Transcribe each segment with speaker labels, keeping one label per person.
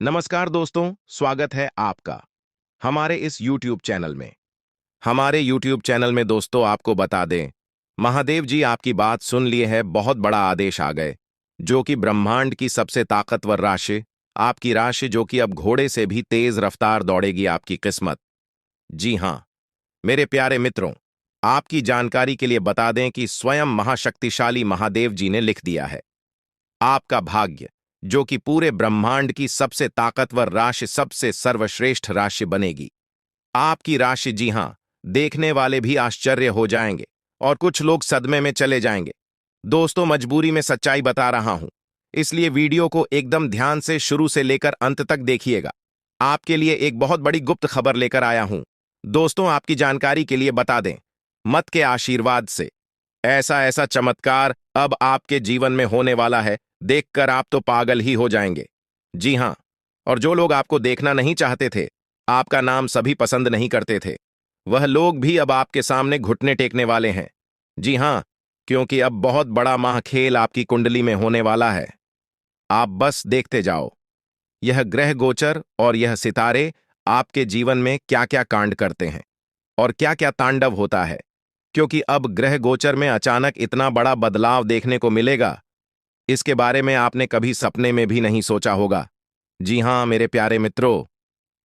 Speaker 1: नमस्कार दोस्तों, स्वागत है आपका हमारे इस YouTube चैनल में। हमारे YouTube चैनल में दोस्तों आपको बता दें, महादेव जी आपकी बात सुन लिए है, बहुत बड़ा आदेश आ गए, जो कि ब्रह्मांड की सबसे ताकतवर राशि, आपकी राशि जो कि अब घोड़े से भी तेज रफ्तार दौड़ेगी आपकी किस्मत। जी हाँ, मेरे प्यारे मित्रों, आपकी जानकारी के लिए बता दें कि स्वयं महाशक्तिशाली महादेव जी ने लिख दिया है, आपका भाग्य जो कि पूरे ब्रह्मांड की सबसे ताकतवर राशि, सबसे सर्वश्रेष्ठ राशि बनेगी। आपकी राशि, जी हां, देखने वाले भी आश्चर्य हो जाएंगे और कुछ लोग सदमे में चले जाएंगे। दोस्तों, मजबूरी में सच्चाई बता रहा हूं, इसलिए वीडियो को एकदम ध्यान से शुरू से लेकर अंत तक देखिएगा। आपके लिए एक बहुत बड़ी गुप्त खबर लेकर आया हूं। दोस्तों, आपकी जानकारी के लिए बता दें, मत के आशीर्वाद से ऐसा ऐसा चमत्कार अब आपके जीवन में होने वाला है, देखकर आप तो पागल ही हो जाएंगे। जी हां, और जो लोग आपको देखना नहीं चाहते थे, आपका नाम सभी पसंद नहीं करते थे, वह लोग भी अब आपके सामने घुटने टेकने वाले हैं। जी हां, क्योंकि अब बहुत बड़ा महाखेल आपकी कुंडली में होने वाला है। आप बस देखते जाओ, यह ग्रह गोचर और यह सितारे आपके जीवन में क्या क्या कांड करते हैं और क्या क्या तांडव होता है, क्योंकि अब ग्रह गोचर में अचानक इतना बड़ा बदलाव देखने को मिलेगा, इसके बारे में आपने कभी सपने में भी नहीं सोचा होगा। जी हां मेरे प्यारे मित्रों,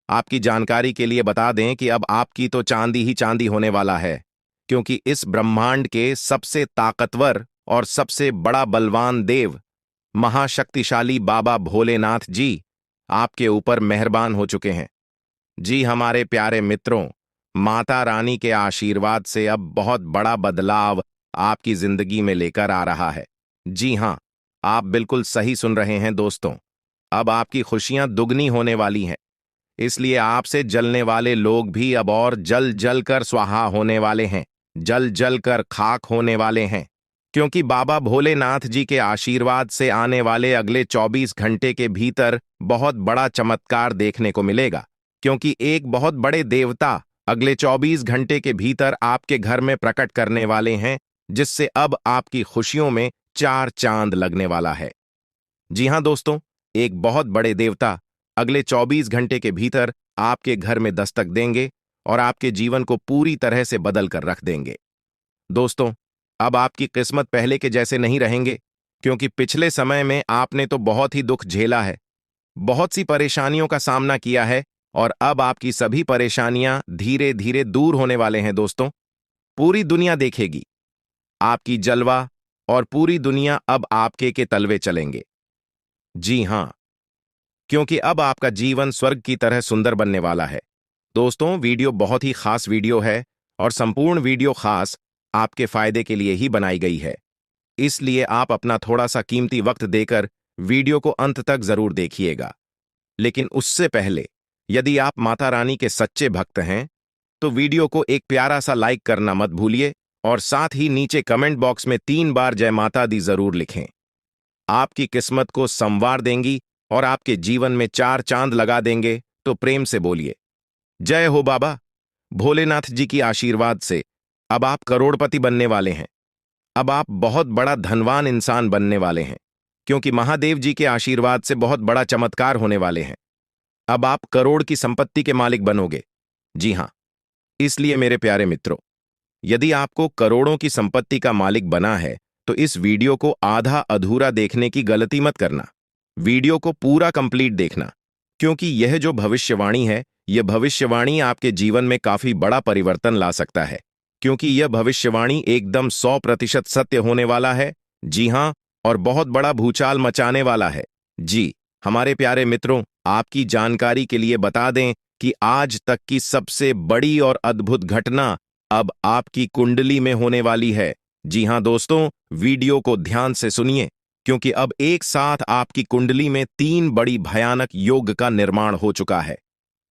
Speaker 1: आपकी जानकारी के लिए बता दें कि अब आपकी तो चांदी ही चांदी होने वाला है, क्योंकि इस ब्रह्मांड के सबसे ताकतवर और सबसे बड़ा बलवान देव, महाशक्तिशाली बाबा भोलेनाथ जी आपके ऊपर मेहरबान हो चुके हैं। जी हमारे प्यारे मित्रों, माता रानी के आशीर्वाद से अब बहुत बड़ा बदलाव आपकी जिंदगी में लेकर आ रहा है। जी हां, आप बिल्कुल सही सुन रहे हैं दोस्तों, अब आपकी खुशियां दुगनी होने वाली हैं, इसलिए आपसे जलने वाले लोग भी अब और जल जल कर स्वाहा होने वाले हैं, जल जल कर खाक होने वाले हैं, क्योंकि बाबा भोलेनाथ जी के आशीर्वाद से आने वाले अगले 24 घंटे के भीतर बहुत बड़ा चमत्कार देखने को मिलेगा, क्योंकि एक बहुत बड़े देवता अगले 24 घंटे के भीतर आपके घर में प्रकट करने वाले हैं, जिससे अब आपकी खुशियों में चार चांद लगने वाला है। जी हां दोस्तों, एक बहुत बड़े देवता अगले 24 घंटे के भीतर आपके घर में दस्तक देंगे और आपके जीवन को पूरी तरह से बदल कर रख देंगे। दोस्तों, अब आपकी किस्मत पहले के जैसे नहीं रहेंगे, क्योंकि पिछले समय में आपने तो बहुत ही दुख झेला है, बहुत सी परेशानियों का सामना किया है, और अब आपकी सभी परेशानियां धीरे धीरे दूर होने वाले हैं। दोस्तों, पूरी दुनिया देखेगी आपकी जलवा और पूरी दुनिया अब आपके के तलवे चलेंगे। जी हां, क्योंकि अब आपका जीवन स्वर्ग की तरह सुंदर बनने वाला है। दोस्तों, वीडियो बहुत ही खास वीडियो है और संपूर्ण वीडियो खास आपके फायदे के लिए ही बनाई गई है, इसलिए आप अपना थोड़ा सा कीमती वक्त देकर वीडियो को अंत तक जरूर देखिएगा। लेकिन उससे पहले, यदि आप माता रानी के सच्चे भक्त हैं, तो वीडियो को एक प्यारा सा लाइक करना मत भूलिए और साथ ही नीचे कमेंट बॉक्स में 3 बार जय माता दी जरूर लिखें। आपकी किस्मत को संवार देंगी और आपके जीवन में 4 चांद लगा देंगे, तो प्रेम से बोलिए जय हो बाबा भोलेनाथ जी की आशीर्वाद से अब आप करोड़पति बनने वाले हैं। अब आप बहुत बड़ा धनवान इंसान बनने वाले हैं, क्योंकि महादेव जी के आशीर्वाद से बहुत बड़ा चमत्कार होने वाले हैं। अब आप करोड़ की संपत्ति के मालिक बनोगे। जी हां, इसलिए मेरे प्यारे मित्रों, यदि आपको करोड़ों की संपत्ति का मालिक बना है, तो इस वीडियो को आधा अधूरा देखने की गलती मत करना। वीडियो को पूरा कंप्लीट देखना, क्योंकि यह जो भविष्यवाणी है, यह भविष्यवाणी आपके जीवन में काफी बड़ा परिवर्तन ला सकता है, क्योंकि यह भविष्यवाणी एकदम 100% सत्य होने वाला है। जी हां, और बहुत बड़ा भूचाल मचाने वाला है। जी हमारे प्यारे मित्रों, आपकी जानकारी के लिए बता दें कि आज तक की सबसे बड़ी और अद्भुत घटना अब आपकी कुंडली में होने वाली है। जी हां दोस्तों, वीडियो को ध्यान से सुनिए, क्योंकि अब एक साथ आपकी कुंडली में 3 बड़ी भयानक योग का निर्माण हो चुका है।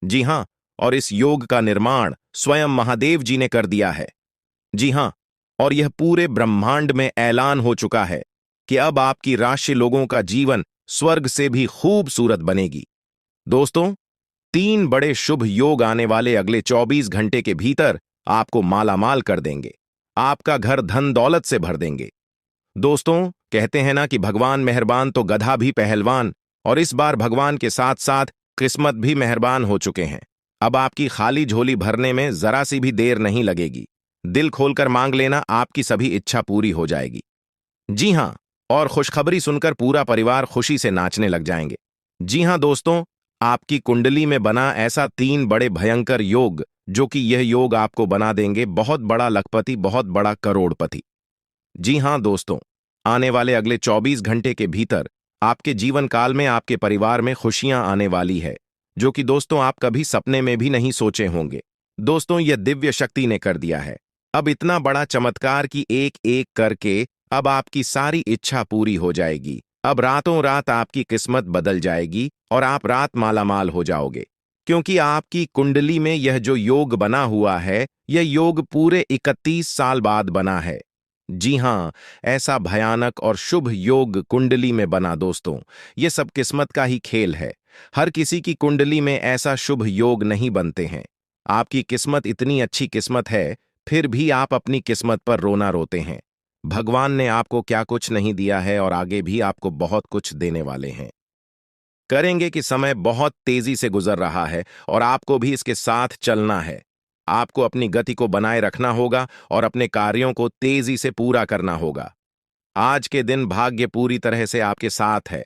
Speaker 1: जी हां, और इस योग का निर्माण स्वयं महादेव जी ने कर दिया है। जी हां, और यह पूरे ब्रह्मांड में ऐलान हो चुका है कि अब आपकी राशि लोगों का जीवन स्वर्ग से भी खूबसूरत बनेगी। दोस्तों, 3 बड़े शुभ योग आने वाले अगले 24 घंटे के भीतर आपको मालामाल कर देंगे, आपका घर धन दौलत से भर देंगे। दोस्तों, कहते हैं ना कि भगवान मेहरबान तो गधा भी पहलवान, और इस बार भगवान के साथ साथ किस्मत भी मेहरबान हो चुके हैं। अब आपकी खाली झोली भरने में जरा सी भी देर नहीं लगेगी। दिल खोलकर मांग लेना, आपकी सभी इच्छा पूरी हो जाएगी। जी हां, और खुशखबरी सुनकर पूरा परिवार खुशी से नाचने लग जाएंगे। जी हां दोस्तों, आपकी कुंडली में बना ऐसा 3 बड़े भयंकर योग, जो कि यह योग आपको बना देंगे बहुत बड़ा लखपति, बहुत बड़ा करोड़पति। जी हां दोस्तों, आने वाले अगले 24 घंटे के भीतर आपके जीवन काल में आपके परिवार में खुशियां आने वाली है, जो कि दोस्तों आप कभी सपने में भी नहीं सोचे होंगे। दोस्तों, यह दिव्य शक्ति ने कर दिया है। अब इतना बड़ा चमत्कार कि एक एक करके अब आपकी सारी इच्छा पूरी हो जाएगी। अब रातों रात आपकी किस्मत बदल जाएगी और आप रात मालामाल हो जाओगे, क्योंकि आपकी कुंडली में यह जो योग बना हुआ है, यह योग पूरे 31 साल बाद बना है। जी हां, ऐसा भयानक और शुभ योग कुंडली में बना दोस्तों, ये सब किस्मत का ही खेल है। हर किसी की कुंडली में ऐसा शुभ योग नहीं बनते हैं। आपकी किस्मत इतनी अच्छी किस्मत है, फिर भी आप अपनी किस्मत पर रोना रोते हैं। भगवान ने आपको क्या कुछ नहीं दिया है और आगे भी आपको बहुत कुछ देने वाले हैं। करेंगे कि समय बहुत तेजी से गुजर रहा है और आपको भी इसके साथ चलना है। आपको अपनी गति को बनाए रखना होगा और अपने कार्यों को तेजी से पूरा करना होगा। आज के दिन भाग्य पूरी तरह से आपके साथ है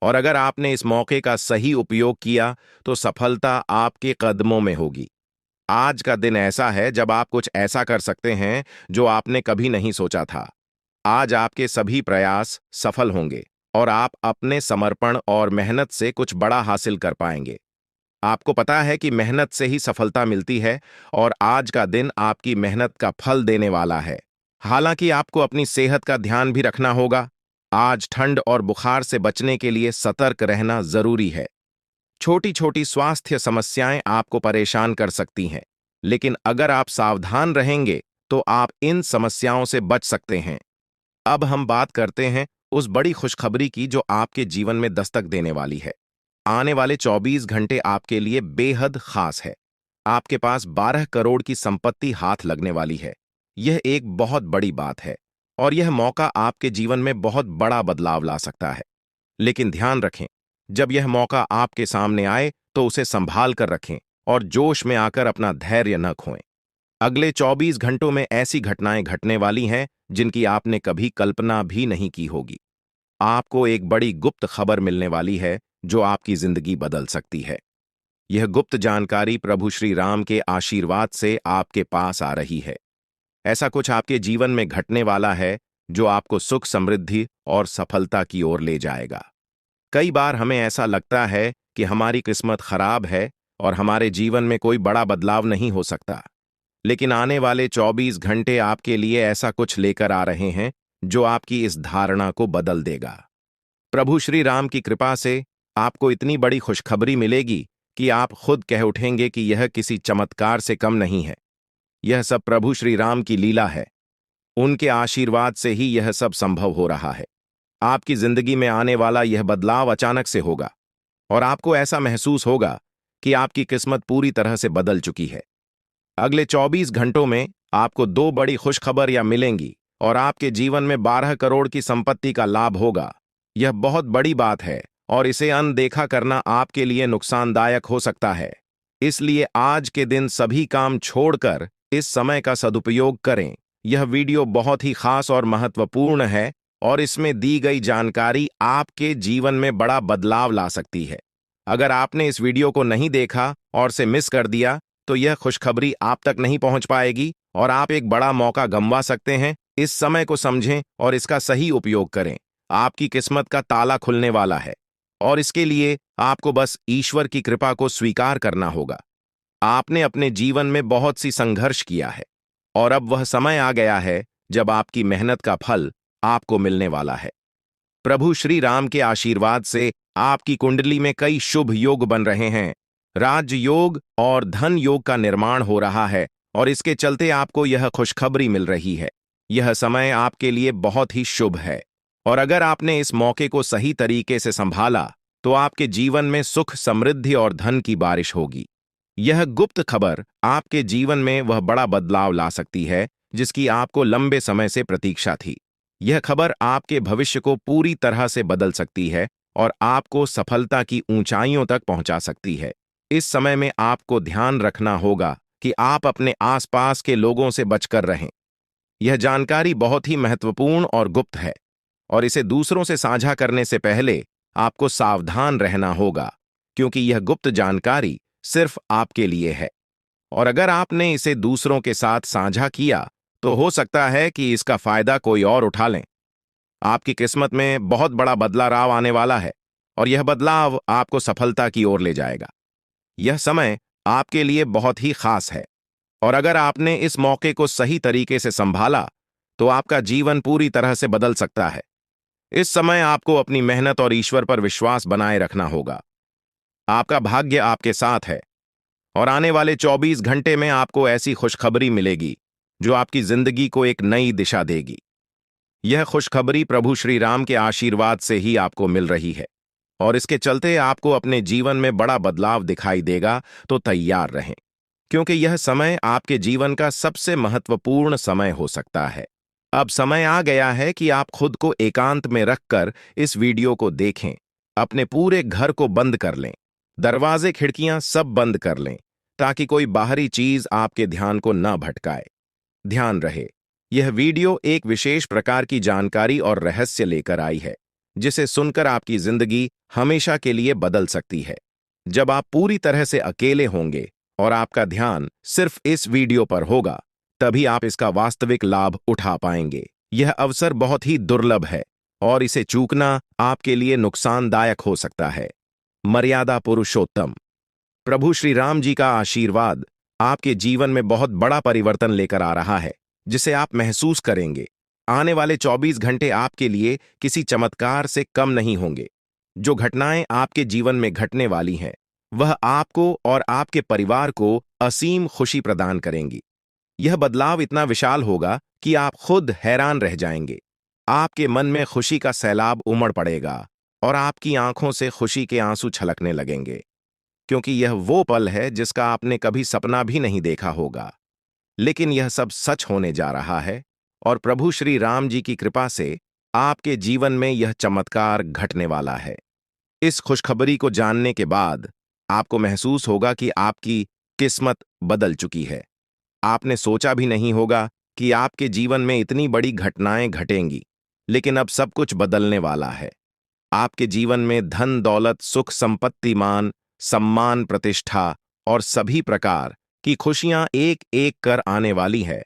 Speaker 1: और अगर आपने इस मौके का सही उपयोग किया तो सफलता आपके कदमों में होगी। आज का दिन ऐसा है जब आप कुछ ऐसा कर सकते हैं जो आपने कभी नहीं सोचा था। आज आपके सभी प्रयास सफल होंगे और आप अपने समर्पण और मेहनत से कुछ बड़ा हासिल कर पाएंगे। आपको पता है कि मेहनत से ही सफलता मिलती है और आज का दिन आपकी मेहनत का फल देने वाला है। हालांकि आपको अपनी सेहत का ध्यान भी रखना होगा। आज ठंड और बुखार से बचने के लिए सतर्क रहना जरूरी है। छोटी छोटी स्वास्थ्य समस्याएं आपको परेशान कर सकती हैं, लेकिन अगर आप सावधान रहेंगे तो आप इन समस्याओं से बच सकते हैं। अब हम बात करते हैं उस बड़ी खुशखबरी की जो आपके जीवन में दस्तक देने वाली है। आने वाले 24 घंटे आपके लिए बेहद खास है। आपके पास 12 करोड़ की संपत्ति हाथ लगने वाली है। यह एक बहुत बड़ी बात है और यह मौका आपके जीवन में बहुत बड़ा बदलाव ला सकता है। लेकिन ध्यान रखें, जब यह मौका आपके सामने आए तो उसे संभाल कर रखें और जोश में आकर अपना धैर्य न खोएं। अगले 24 घंटों में ऐसी घटनाएं घटने वाली हैं जिनकी आपने कभी कल्पना भी नहीं की होगी। आपको एक बड़ी गुप्त खबर मिलने वाली है जो आपकी जिंदगी बदल सकती है। यह गुप्त जानकारी प्रभु श्री राम के आशीर्वाद से आपके पास आ रही है। ऐसा कुछ आपके जीवन में घटने वाला है जो आपको सुख, समृद्धि और सफलता की ओर ले जाएगा। कई बार हमें ऐसा लगता है कि हमारी किस्मत खराब है और हमारे जीवन में कोई बड़ा बदलाव नहीं हो सकता, लेकिन आने वाले 24 घंटे आपके लिए ऐसा कुछ लेकर आ रहे हैं जो आपकी इस धारणा को बदल देगा। प्रभु श्री राम की कृपा से आपको इतनी बड़ी खुशखबरी मिलेगी कि आप खुद कह उठेंगे कि यह किसी चमत्कार से कम नहीं है। यह सब प्रभु श्री राम की लीला है। उनके आशीर्वाद से ही यह सब संभव हो रहा है। आपकी जिंदगी में आने वाला यह बदलाव अचानक से होगा और आपको ऐसा महसूस होगा कि आपकी किस्मत पूरी तरह से बदल चुकी है। अगले 24 घंटों में आपको 2 बड़ी खुशखबरियां मिलेंगी और आपके जीवन में 12 करोड़ की संपत्ति का लाभ होगा। यह बहुत बड़ी बात है और इसे अनदेखा करना आपके लिए नुकसानदायक हो सकता है। इसलिए आज के दिन सभी काम छोड़कर इस समय का सदुपयोग करें। यह वीडियो बहुत ही खास और महत्वपूर्ण है और इसमें दी गई जानकारी आपके जीवन में बड़ा बदलाव ला सकती है। अगर आपने इस वीडियो को नहीं देखा और से मिस कर दिया तो यह खुशखबरी आप तक नहीं पहुंच पाएगी और आप एक बड़ा मौका गंवा सकते हैं। इस समय को समझें और इसका सही उपयोग करें। आपकी किस्मत का ताला खुलने वाला है और इसके लिए आपको बस ईश्वर की कृपा को स्वीकार करना होगा। आपने अपने जीवन में बहुत सी संघर्ष किया है और अब वह समय आ गया है जब आपकी मेहनत का फल आपको मिलने वाला है। प्रभु श्री राम के आशीर्वाद से आपकी कुंडली में कई शुभ योग बन रहे हैं। राज योग और धन योग का निर्माण हो रहा है और इसके चलते आपको यह खुशखबरी मिल रही है। यह समय आपके लिए बहुत ही शुभ है और अगर आपने इस मौके को सही तरीके से संभाला तो आपके जीवन में सुख, समृद्धि और धन की बारिश होगी। यह गुप्त खबर आपके जीवन में वह बड़ा बदलाव ला सकती है जिसकी आपको लंबे समय से प्रतीक्षा थी। यह खबर आपके भविष्य को पूरी तरह से बदल सकती है और आपको सफलता की ऊंचाइयों तक पहुंचा सकती है। इस समय में आपको ध्यान रखना होगा कि आप अपने आसपास के लोगों से बचकर रहें। यह जानकारी बहुत ही महत्वपूर्ण और गुप्त है, और इसे दूसरों से साझा करने से पहले आपको सावधान रहना होगा, क्योंकि यह गुप्त जानकारी सिर्फ आपके लिए है। और अगर आपने इसे दूसरों के साथ साझा किया, तो हो सकता है कि इसका फायदा कोई और उठा लें। आपकी किस्मत में बहुत बड़ा बदलाव आने वाला है, और यह बदलाव आपको सफलता की ओर ले जाएगा। यह समय आपके लिए बहुत ही खास है, और अगर आपने इस मौके को सही तरीके से संभाला, तो आपका जीवन पूरी तरह से बदल सकता है। इस समय आपको अपनी मेहनत और ईश्वर पर विश्वास बनाए रखना होगा। आपका भाग्य आपके साथ है, और आने वाले 24 घंटे में आपको ऐसी खुशखबरी मिलेगी जो आपकी जिंदगी को एक नई दिशा देगी। यह खुशखबरी प्रभु श्री राम के आशीर्वाद से ही आपको मिल रही है, और इसके चलते आपको अपने जीवन में बड़ा बदलाव दिखाई देगा। तो तैयार रहें, क्योंकि यह समय आपके जीवन का सबसे महत्वपूर्ण समय हो सकता है। अब समय आ गया है कि आप खुद को एकांत में रखकर इस वीडियो को देखें। अपने पूरे घर को बंद कर लें, दरवाजे खिड़कियां सब बंद कर लें, ताकि कोई बाहरी चीज आपके ध्यान को न भटकाए। ध्यान रहे, यह वीडियो एक विशेष प्रकार की जानकारी और रहस्य लेकर आई है, जिसे सुनकर आपकी जिंदगी हमेशा के लिए बदल सकती है। जब आप पूरी तरह से अकेले होंगे और आपका ध्यान सिर्फ इस वीडियो पर होगा, तभी आप इसका वास्तविक लाभ उठा पाएंगे। यह अवसर बहुत ही दुर्लभ है, और इसे चूकना आपके लिए नुकसानदायक हो सकता है। मर्यादा पुरुषोत्तम प्रभु श्री राम जी का आशीर्वाद आपके जीवन में बहुत बड़ा परिवर्तन लेकर आ रहा है, जिसे आप महसूस करेंगे। आने वाले 24 घंटे आपके लिए किसी चमत्कार से कम नहीं होंगे। जो घटनाएं आपके जीवन में घटने वाली हैं, वह आपको और आपके परिवार को असीम खुशी प्रदान करेंगी। यह बदलाव इतना विशाल होगा कि आप खुद हैरान रह जाएंगे। आपके मन में खुशी का सैलाब उमड़ पड़ेगा, और आपकी आंखों से खुशी के आंसू छलकने लगेंगे, क्योंकि यह वो पल है जिसका आपने कभी सपना भी नहीं देखा होगा। लेकिन यह सब सच होने जा रहा है, और प्रभु श्री राम जी की कृपा से आपके जीवन में यह चमत्कार घटने वाला है। इस खुशखबरी को जानने के बाद आपको महसूस होगा कि आपकी किस्मत बदल चुकी है। आपने सोचा भी नहीं होगा कि आपके जीवन में इतनी बड़ी घटनाएं घटेंगी, लेकिन अब सब कुछ बदलने वाला है। आपके जीवन में धन दौलत, सुख संपत्ति, मान सम्मान, प्रतिष्ठा और सभी प्रकार की खुशियां एक एक कर आने वाली है।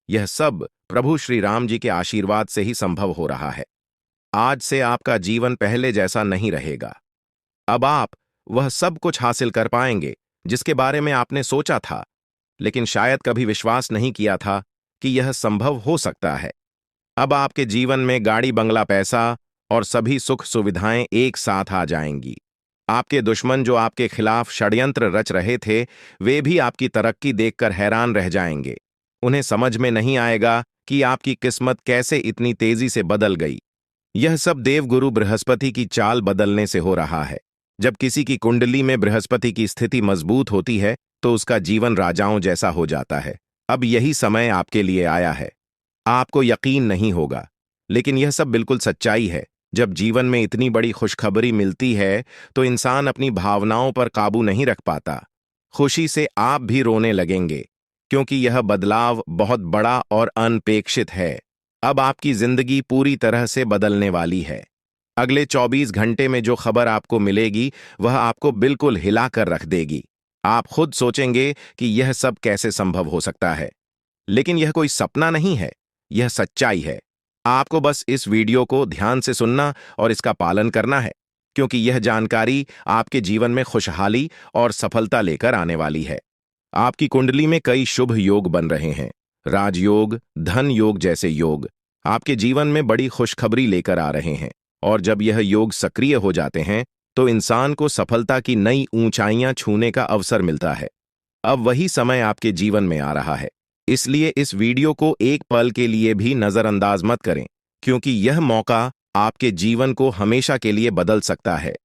Speaker 1: यह सब प्रभु श्री राम जी के आशीर्वाद से ही संभव हो रहा है। आज से आपका जीवन पहले जैसा नहीं रहेगा। अब आप वह सब कुछ हासिल कर पाएंगे जिसके बारे में आपने सोचा था, लेकिन शायद कभी विश्वास नहीं किया था कि यह संभव हो सकता है। अब आपके जीवन में गाड़ी, बंगला, पैसा और सभी सुख सुविधाएं एक साथ आ जाएंगी। आपके दुश्मन जो आपके खिलाफ षड्यंत्र रच रहे थे, वे भी आपकी तरक्की देखकर हैरान रह जाएंगे। उन्हें समझ में नहीं आएगा कि आपकी किस्मत कैसे इतनी तेजी से बदल गई। यह सब देवगुरु बृहस्पति की चाल बदलने से हो रहा है। जब किसी की कुंडली में बृहस्पति की स्थिति मजबूत होती है, तो उसका जीवन राजाओं जैसा हो जाता है। अब यही समय आपके लिए आया है। आपको यकीन नहीं होगा, लेकिन यह सब बिल्कुल सच्चाई है। जब जीवन में इतनी बड़ी खुशखबरी मिलती है, तो इंसान अपनी भावनाओं पर काबू नहीं रख पाता। खुशी से आप भी रोने लगेंगे, क्योंकि यह बदलाव बहुत बड़ा और अनपेक्षित है। अब आपकी जिंदगी पूरी तरह से बदलने वाली है। अगले 24 घंटे में जो खबर आपको मिलेगी, वह आपको बिल्कुल हिलाकर रख देगी। आप खुद सोचेंगे कि यह सब कैसे संभव हो सकता है, लेकिन यह कोई सपना नहीं है, यह सच्चाई है। आपको बस इस वीडियो को ध्यान से सुनना और इसका पालन करना है, क्योंकि यह जानकारी आपके जीवन में खुशहाली और सफलता लेकर आने वाली है। आपकी कुंडली में कई शुभ योग बन रहे हैं। राजयोग, धन योग जैसे योग आपके जीवन में बड़ी खुशखबरी लेकर आ रहे हैं, और जब यह योग सक्रिय हो जाते हैं, तो इंसान को सफलता की नई ऊंचाइयां छूने का अवसर मिलता है। अब वही समय आपके जीवन में आ रहा है, इसलिए इस वीडियो को एक पल के लिए भी नजरअंदाज मत करें, क्योंकि यह मौका आपके जीवन को हमेशा के लिए बदल सकता है।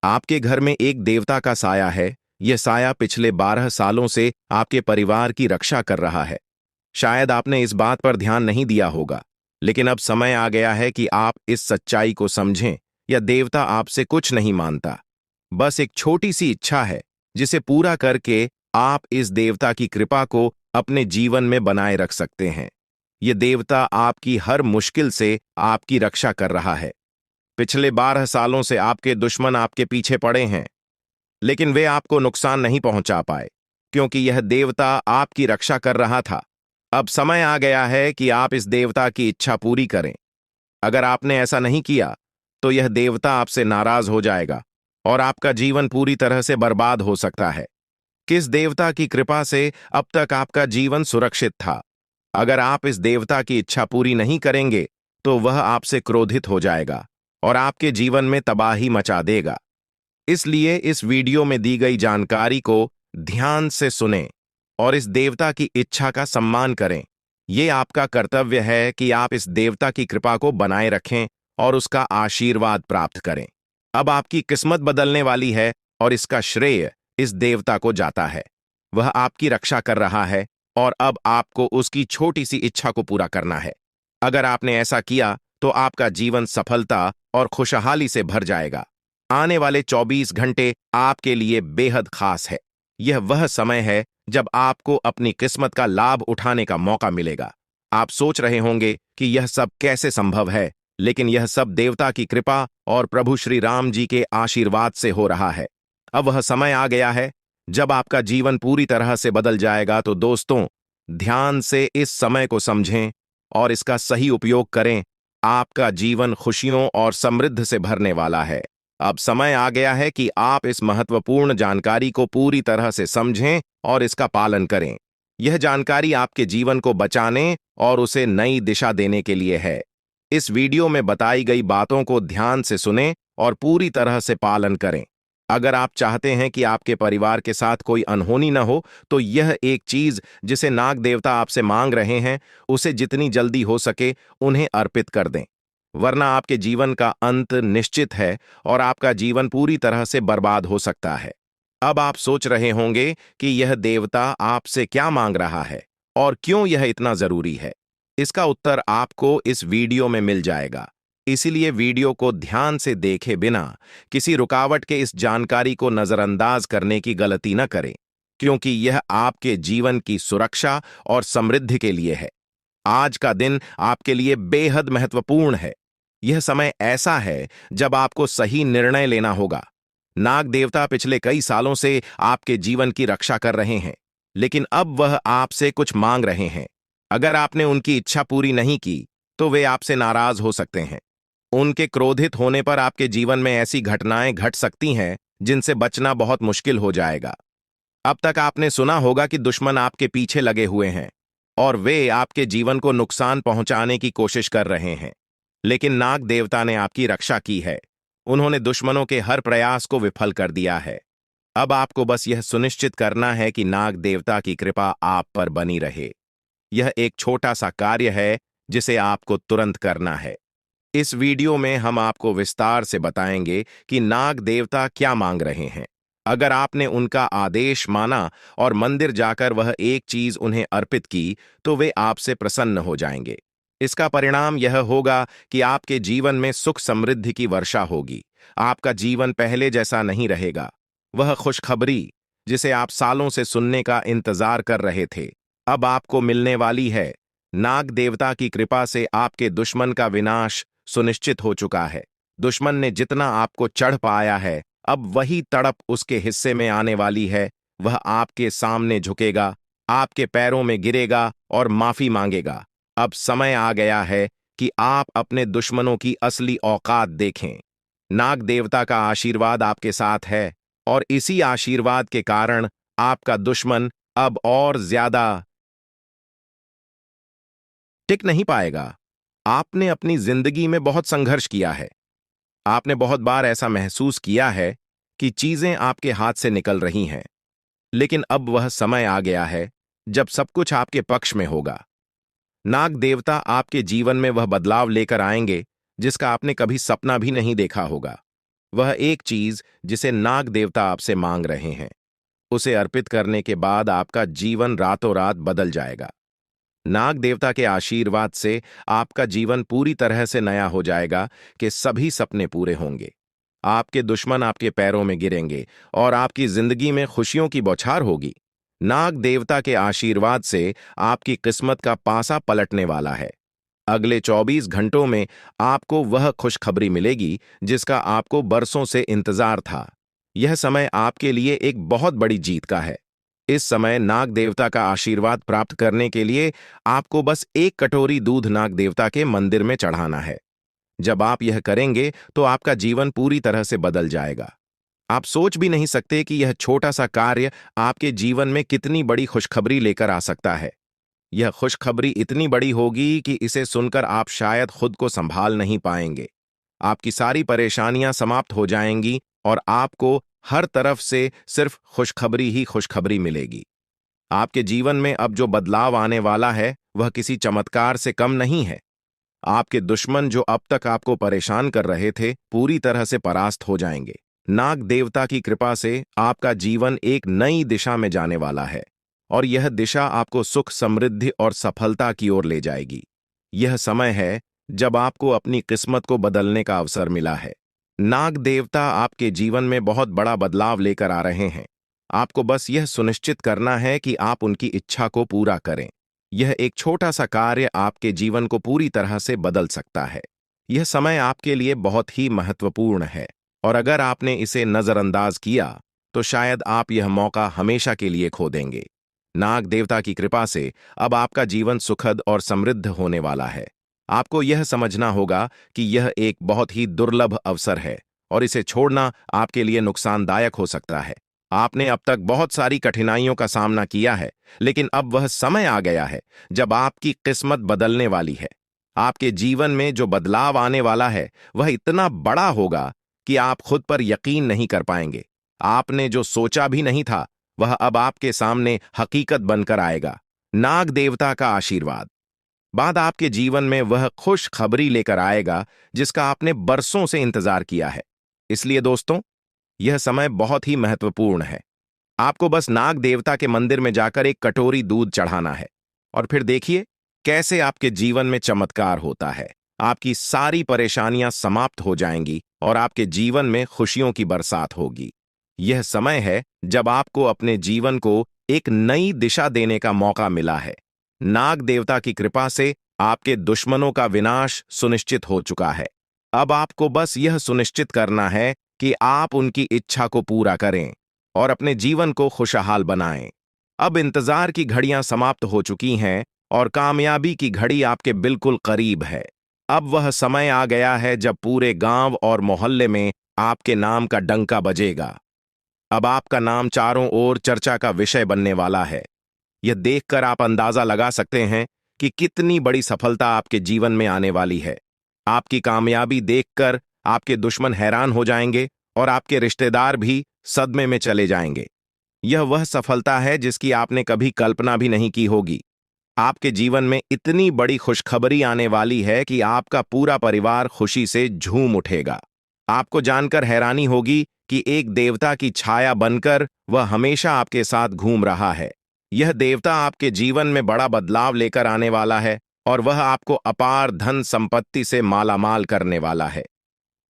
Speaker 1: आपके घर में एक देवता का साया है। यह साया पिछले 12 सालों से आपके परिवार की रक्षा कर रहा है। शायद आपने इस बात पर ध्यान नहीं दिया होगा, लेकिन अब समय आ गया है कि आप इस सच्चाई को समझें या देवता आपसे कुछ नहीं मानता। बस एक छोटी सी इच्छा है जिसे पूरा करके आप इस देवता की कृपा को अपने जीवन में बनाए रख सकते हैं। ये देवता आपकी हर मुश्किल से आपकी रक्षा कर रहा है। पिछले 12 सालों से आपके दुश्मन आपके पीछे पड़े हैं, लेकिन वे आपको नुकसान नहीं पहुंचा पाए, क्योंकि यह देवता आपकी रक्षा कर रहा था। अब समय आ गया है कि आप इस देवता की इच्छा पूरी करें। अगर आपने ऐसा नहीं किया, तो यह देवता आपसे नाराज हो जाएगा और आपका जीवन पूरी तरह से बर्बाद हो सकता है। किस देवता की कृपा से अब तक आपका जीवन सुरक्षित था? अगर आप इस देवता की इच्छा पूरी नहीं करेंगे, तो वह आपसे क्रोधित हो जाएगा और आपके जीवन में तबाही मचा देगा। इसलिए इस वीडियो में दी गई जानकारी को ध्यान से सुनें और इस देवता की इच्छा का सम्मान करें। ये आपका कर्तव्य है कि आप इस देवता की कृपा को बनाए रखें और उसका आशीर्वाद प्राप्त करें। अब आपकी किस्मत बदलने वाली है और इसका श्रेय इस देवता को जाता है। वह आपकी रक्षा कर रहा है और अब आपको उसकी छोटी सी इच्छा को पूरा करना है। अगर आपने ऐसा किया, तो आपका जीवन सफलता और खुशहाली से भर जाएगा। आने वाले 24 घंटे आपके लिए बेहद खास है। यह वह समय है जब आपको अपनी किस्मत का लाभ उठाने का मौका मिलेगा। आप सोच रहे होंगे कि यह सब कैसे संभव है, लेकिन यह सब देवता की कृपा और प्रभु श्री राम जी के आशीर्वाद से हो रहा है। अब वह समय आ गया है जब आपका जीवन पूरी तरह से बदल जाएगा। तो दोस्तों, ध्यान से इस समय को समझें और इसका सही उपयोग करें। आपका जीवन खुशियों और समृद्ध से भरने वाला है। अब समय आ गया है कि आप इस महत्वपूर्ण जानकारी को पूरी तरह से समझें और इसका पालन करें। यह जानकारी आपके जीवन को बचाने और उसे नई दिशा देने के लिए है। इस वीडियो में बताई गई बातों को ध्यान से सुनें और पूरी तरह से पालन करें। अगर आप चाहते हैं कि आपके परिवार के साथ कोई अनहोनी न हो, तो यह एक चीज जिसे नाग देवता आपसे मांग रहे हैं, उसे जितनी जल्दी हो सके उन्हें अर्पित कर दें, वरना आपके जीवन का अंत निश्चित है और आपका जीवन पूरी तरह से बर्बाद हो सकता है। अब आप सोच रहे होंगे कि यह देवता आपसे क्या मांग रहा है और क्यों यह इतना जरूरी है। इसका उत्तर आपको इस वीडियो में मिल जाएगा। इसीलिए वीडियो को ध्यान से देखे बिना किसी रुकावट के इस जानकारी को नजरअंदाज करने की गलती न करें, क्योंकि यह आपके जीवन की सुरक्षा और समृद्धि के लिए है। आज का दिन आपके लिए बेहद महत्वपूर्ण है। यह समय ऐसा है जब आपको सही निर्णय लेना होगा। नाग देवता पिछले कई सालों से आपके जीवन की रक्षा कर रहे हैं, लेकिन अब वह आपसे कुछ मांग रहे हैं। अगर आपने उनकी इच्छा पूरी नहीं की, तो वे आपसे नाराज हो सकते हैं। उनके क्रोधित होने पर आपके जीवन में ऐसी घटनाएं घट सकती हैं जिनसे बचना बहुत मुश्किल हो जाएगा। अब तक आपने सुना होगा कि दुश्मन आपके पीछे लगे हुए हैं और वे आपके जीवन को नुकसान पहुंचाने की कोशिश कर रहे हैं, लेकिन नाग देवता ने आपकी रक्षा की है। उन्होंने दुश्मनों के हर प्रयास को विफल कर दिया है। अब आपको बस यह सुनिश्चित करना है कि नाग देवता की कृपा आप पर बनी रहे। यह एक छोटा सा कार्य है जिसे आपको तुरंत करना है। इस वीडियो में हम आपको विस्तार से बताएंगे कि नाग देवता क्या मांग रहे हैं। अगर आपने उनका आदेश माना और मंदिर जाकर वह एक चीज उन्हें अर्पित की, तो वे आपसे प्रसन्न हो जाएंगे। इसका परिणाम यह होगा कि आपके जीवन में सुख समृद्धि की वर्षा होगी। आपका जीवन पहले जैसा नहीं रहेगा। वह खुशखबरी जिसे आप सालों से सुनने का इंतजार कर रहे थे, अब आपको मिलने वाली है। नाग देवता की कृपा से आपके दुश्मन का विनाश सुनिश्चित हो चुका है। दुश्मन ने जितना आपको चढ़ पाया है, अब वही तड़प उसके हिस्से में आने वाली है। वह आपके सामने झुकेगा, आपके पैरों में गिरेगा और माफी मांगेगा। अब समय आ गया है कि आप अपने दुश्मनों की असली औकात देखें। नाग देवता का आशीर्वाद आपके साथ है और इसी आशीर्वाद के कारण आपका दुश्मन अब और ज्यादा टिक नहीं पाएगा। आपने अपनी जिंदगी में बहुत संघर्ष किया है। आपने बहुत बार ऐसा महसूस किया है कि चीजें आपके हाथ से निकल रही हैं, लेकिन अब वह समय आ गया है जब सब कुछ आपके पक्ष में होगा। नाग देवता आपके जीवन में वह बदलाव लेकर आएंगे जिसका आपने कभी सपना भी नहीं देखा होगा। वह एक चीज जिसे नाग देवता आपसे मांग रहे हैं, उसे अर्पित करने के बाद आपका जीवन रातों रात बदल जाएगा। नाग देवता के आशीर्वाद से आपका जीवन पूरी तरह से नया हो जाएगा कि सभी सपने पूरे होंगे। आपके दुश्मन आपके पैरों में गिरेंगे और आपकी जिंदगी में खुशियों की बौछार होगी। नाग देवता के आशीर्वाद से आपकी किस्मत का पासा पलटने वाला है। अगले 24 घंटों में आपको वह खुशखबरी मिलेगी जिसका आपको बरसों से इंतजार था। यह समय आपके लिए एक बहुत बड़ी जीत का है। इस समय नाग देवता का आशीर्वाद प्राप्त करने के लिए आपको बस एक कटोरी दूध नाग देवता के मंदिर में चढ़ाना है। जब आप यह करेंगे तो आपका जीवन पूरी तरह से बदल जाएगा। आप सोच भी नहीं सकते कि यह छोटा सा कार्य आपके जीवन में कितनी बड़ी खुशखबरी लेकर आ सकता है। यह खुशखबरी इतनी बड़ी होगी कि इसे सुनकर आप शायद खुद को संभाल नहीं पाएंगे। आपकी सारी परेशानियां समाप्त हो जाएंगी और आपको हर तरफ से सिर्फ खुशखबरी ही खुशखबरी मिलेगी। आपके जीवन में अब जो बदलाव आने वाला है वह किसी चमत्कार से कम नहीं है। आपके दुश्मन जो अब तक आपको परेशान कर रहे थे पूरी तरह से परास्त हो जाएंगे। नाग देवता की कृपा से आपका जीवन एक नई दिशा में जाने वाला है और यह दिशा आपको सुख, समृद्धि और सफलता की ओर ले जाएगी। यह समय है जब आपको अपनी किस्मत को बदलने का अवसर मिला है। नाग देवता आपके जीवन में बहुत बड़ा बदलाव लेकर आ रहे हैं। आपको बस यह सुनिश्चित करना है कि आप उनकी इच्छा को पूरा करें। यह एक छोटा सा कार्य आपके जीवन को पूरी तरह से बदल सकता है। यह समय आपके लिए बहुत ही महत्वपूर्ण है और अगर आपने इसे नजरअंदाज किया तो शायद आप यह मौका हमेशा के लिए खो देंगे। नाग देवता की कृपा से अब आपका जीवन सुखद और समृद्ध होने वाला है। आपको यह समझना होगा कि यह एक बहुत ही दुर्लभ अवसर है और इसे छोड़ना आपके लिए नुकसानदायक हो सकता है। आपने अब तक बहुत सारी कठिनाइयों का सामना किया है, लेकिन अब वह समय आ गया है जब आपकी किस्मत बदलने वाली है। आपके जीवन में जो बदलाव आने वाला है वह इतना बड़ा होगा कि आप खुद पर यकीन नहीं कर पाएंगे। आपने जो सोचा भी नहीं था वह अब आपके सामने हकीकत बनकर आएगा। नाग देवता का आशीर्वाद बाद आपके जीवन में वह खुश खबरी लेकर आएगा जिसका आपने बरसों से इंतजार किया है। इसलिए दोस्तों, यह समय बहुत ही महत्वपूर्ण है। आपको बस नाग देवता के मंदिर में जाकर एक कटोरी दूध चढ़ाना है और फिर देखिए कैसे आपके जीवन में चमत्कार होता है। आपकी सारी परेशानियां समाप्त हो जाएंगी और आपके जीवन में खुशियों की बरसात होगी। यह समय है जब आपको अपने जीवन को एक नई दिशा देने का मौका मिला है। नाग देवता की कृपा से आपके दुश्मनों का विनाश सुनिश्चित हो चुका है। अब आपको बस यह सुनिश्चित करना है कि आप उनकी इच्छा को पूरा करें और अपने जीवन को खुशहाल बनाएं। अब इंतजार की घड़ियां समाप्त हो चुकी हैं और कामयाबी की घड़ी आपके बिल्कुल करीब है। अब वह समय आ गया है जब पूरे गांव और मोहल्ले में आपके नाम का डंका बजेगा। अब आपका नाम चारों ओर चर्चा का विषय बनने वाला है। यह देखकर आप अंदाजा लगा सकते हैं कि कितनी बड़ी सफलता आपके जीवन में आने वाली है। आपकी कामयाबी देखकर आपके दुश्मन हैरान हो जाएंगे और आपके रिश्तेदार भी सदमे में चले जाएंगे। यह वह सफलता है जिसकी आपने कभी कल्पना भी नहीं की होगी। आपके जीवन में इतनी बड़ी खुशखबरी आने वाली है कि आपका पूरा परिवार खुशी से झूम उठेगा। आपको जानकर हैरानी होगी कि एक देवता की छाया बनकर वह हमेशा आपके साथ घूम रहा है। यह देवता आपके जीवन में बड़ा बदलाव लेकर आने वाला है और वह आपको अपार धन संपत्ति से मालामाल करने वाला है।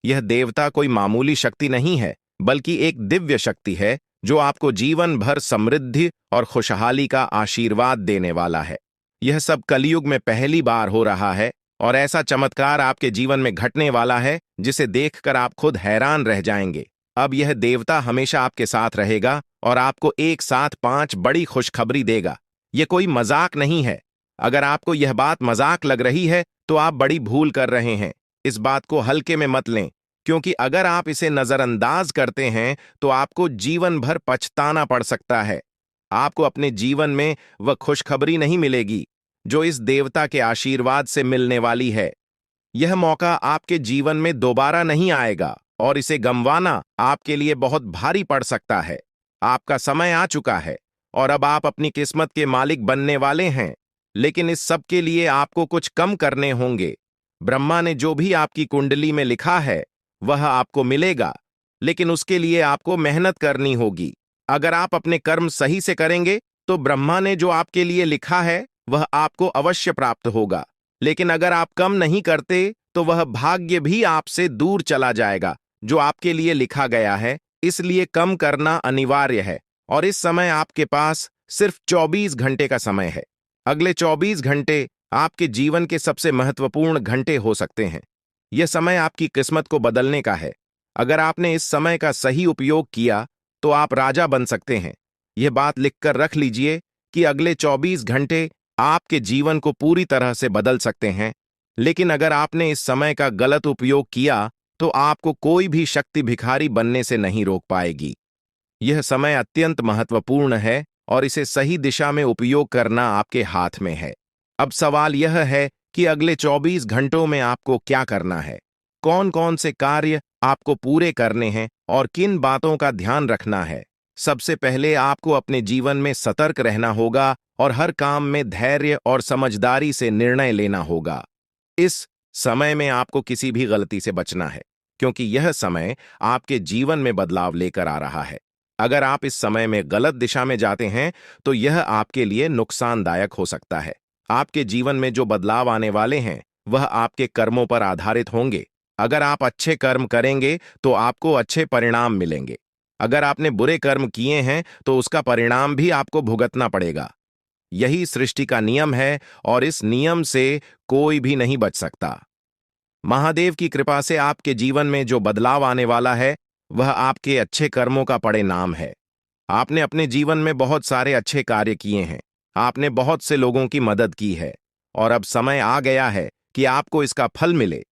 Speaker 1: यह देवता कोई मामूली शक्ति नहीं है, बल्कि एक दिव्य शक्ति है जो आपको जीवन भर समृद्धि और खुशहाली का आशीर्वाद देने वाला है। यह सब कलयुग में पहली बार हो रहा है और ऐसा चमत्कार आपके जीवन में घटने वाला है जिसे देखकर आप खुद हैरान रह जाएंगे। अब यह देवता हमेशा आपके साथ रहेगा और आपको एक साथ 5 बड़ी खुशखबरी देगा। यह कोई मजाक नहीं है। अगर आपको यह बात मजाक लग रही है तो आप बड़ी भूल कर रहे हैं। इस बात को हल्के में मत लें, क्योंकि अगर आप इसे नजरअंदाज करते हैं तो आपको जीवन भर पछताना पड़ सकता है। आपको अपने जीवन में वह खुशखबरी नहीं मिलेगी जो इस देवता के आशीर्वाद से मिलने वाली है। यह मौका आपके जीवन में दोबारा नहीं आएगा और इसे गंवाना आपके लिए बहुत भारी पड़ सकता है। आपका समय आ चुका है और अब आप अपनी किस्मत के मालिक बनने वाले हैं, लेकिन इस सब के लिए आपको कुछ कम करने होंगे। ब्रह्मा ने जो भी आपकी कुंडली में लिखा है वह आपको मिलेगा, लेकिन उसके लिए आपको मेहनत करनी होगी। अगर आप अपने कर्म सही से करेंगे तो ब्रह्मा ने जो आपके लिए लिखा है वह आपको अवश्य प्राप्त होगा। लेकिन अगर आप कम नहीं करते तो वह भाग्य भी आपसे दूर चला जाएगा जो आपके लिए लिखा गया है। इसलिए कम करना अनिवार्य है। और इस समय आपके पास सिर्फ 24 घंटे का समय है। अगले 24 घंटे आपके जीवन के सबसे महत्वपूर्ण घंटे हो सकते हैं। यह समय आपकी किस्मत को बदलने का है। अगर आपने इस समय का सही उपयोग किया तो आप राजा बन सकते हैं। यह बात लिखकर रख लीजिए कि अगले 24 घंटे आपके जीवन को पूरी तरह से बदल सकते हैं। लेकिन अगर आपने इस समय का गलत उपयोग किया तो आपको कोई भी शक्ति भिखारी बनने से नहीं रोक पाएगी। यह समय अत्यंत महत्वपूर्ण है और इसे सही दिशा में उपयोग करना आपके हाथ में है। अब सवाल यह है कि अगले 24 घंटों में आपको क्या करना है, कौन कौन से कार्य आपको पूरे करने हैं और किन बातों का ध्यान रखना है। सबसे पहले आपको अपने जीवन में सतर्क रहना होगा और हर काम में धैर्य और समझदारी से निर्णय लेना होगा। इस समय में आपको किसी भी गलती से बचना है, क्योंकि यह समय आपके जीवन में बदलाव लेकर आ रहा है। अगर आप इस समय में गलत दिशा में जाते हैं तो यह आपके लिए नुकसानदायक हो सकता है। आपके जीवन में जो बदलाव आने वाले हैं वह आपके कर्मों पर आधारित होंगे। अगर आप अच्छे कर्म करेंगे तो आपको अच्छे परिणाम मिलेंगे। अगर आपने बुरे कर्म किए हैं तो उसका परिणाम भी आपको भुगतना पड़ेगा। यही सृष्टि का नियम है और इस नियम से कोई भी नहीं बच सकता। महादेव की कृपा से आपके जीवन में जो बदलाव आने वाला है वह आपके अच्छे कर्मों का परिणाम है। आपने अपने जीवन में बहुत सारे अच्छे कार्य किए हैं। आपने बहुत से लोगों की मदद की है और अब समय आ गया है कि आपको इसका फल मिले।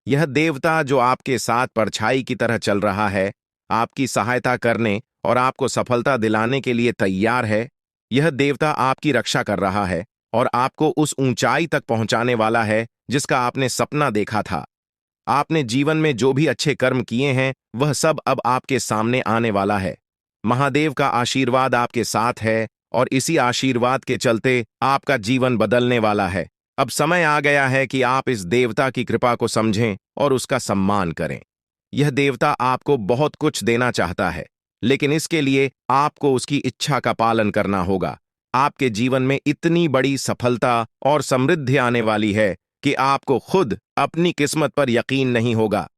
Speaker 1: यह देवता जो आपके साथ परछाई की तरह चल रहा है, आपकी सहायता करने और आपको सफलता दिलाने के लिए तैयार है। यह देवता आपकी रक्षा कर रहा है और आपको उस ऊंचाई तक पहुंचाने वाला है जिसका आपने सपना देखा था। आपने जीवन में जो भी अच्छे कर्म किए हैं वह सब अब आपके सामने आने वाला है। महादेव का आशीर्वाद आपके साथ है और इसी आशीर्वाद के चलते आपका जीवन बदलने वाला है। अब समय आ गया है कि आप इस देवता की कृपा को समझें और उसका सम्मान करें। यह देवता आपको बहुत कुछ देना चाहता है, लेकिन इसके लिए आपको उसकी इच्छा का पालन करना होगा। आपके जीवन में इतनी बड़ी सफलता और समृद्धि आने वाली है कि आपको खुद अपनी किस्मत पर यकीन नहीं होगा।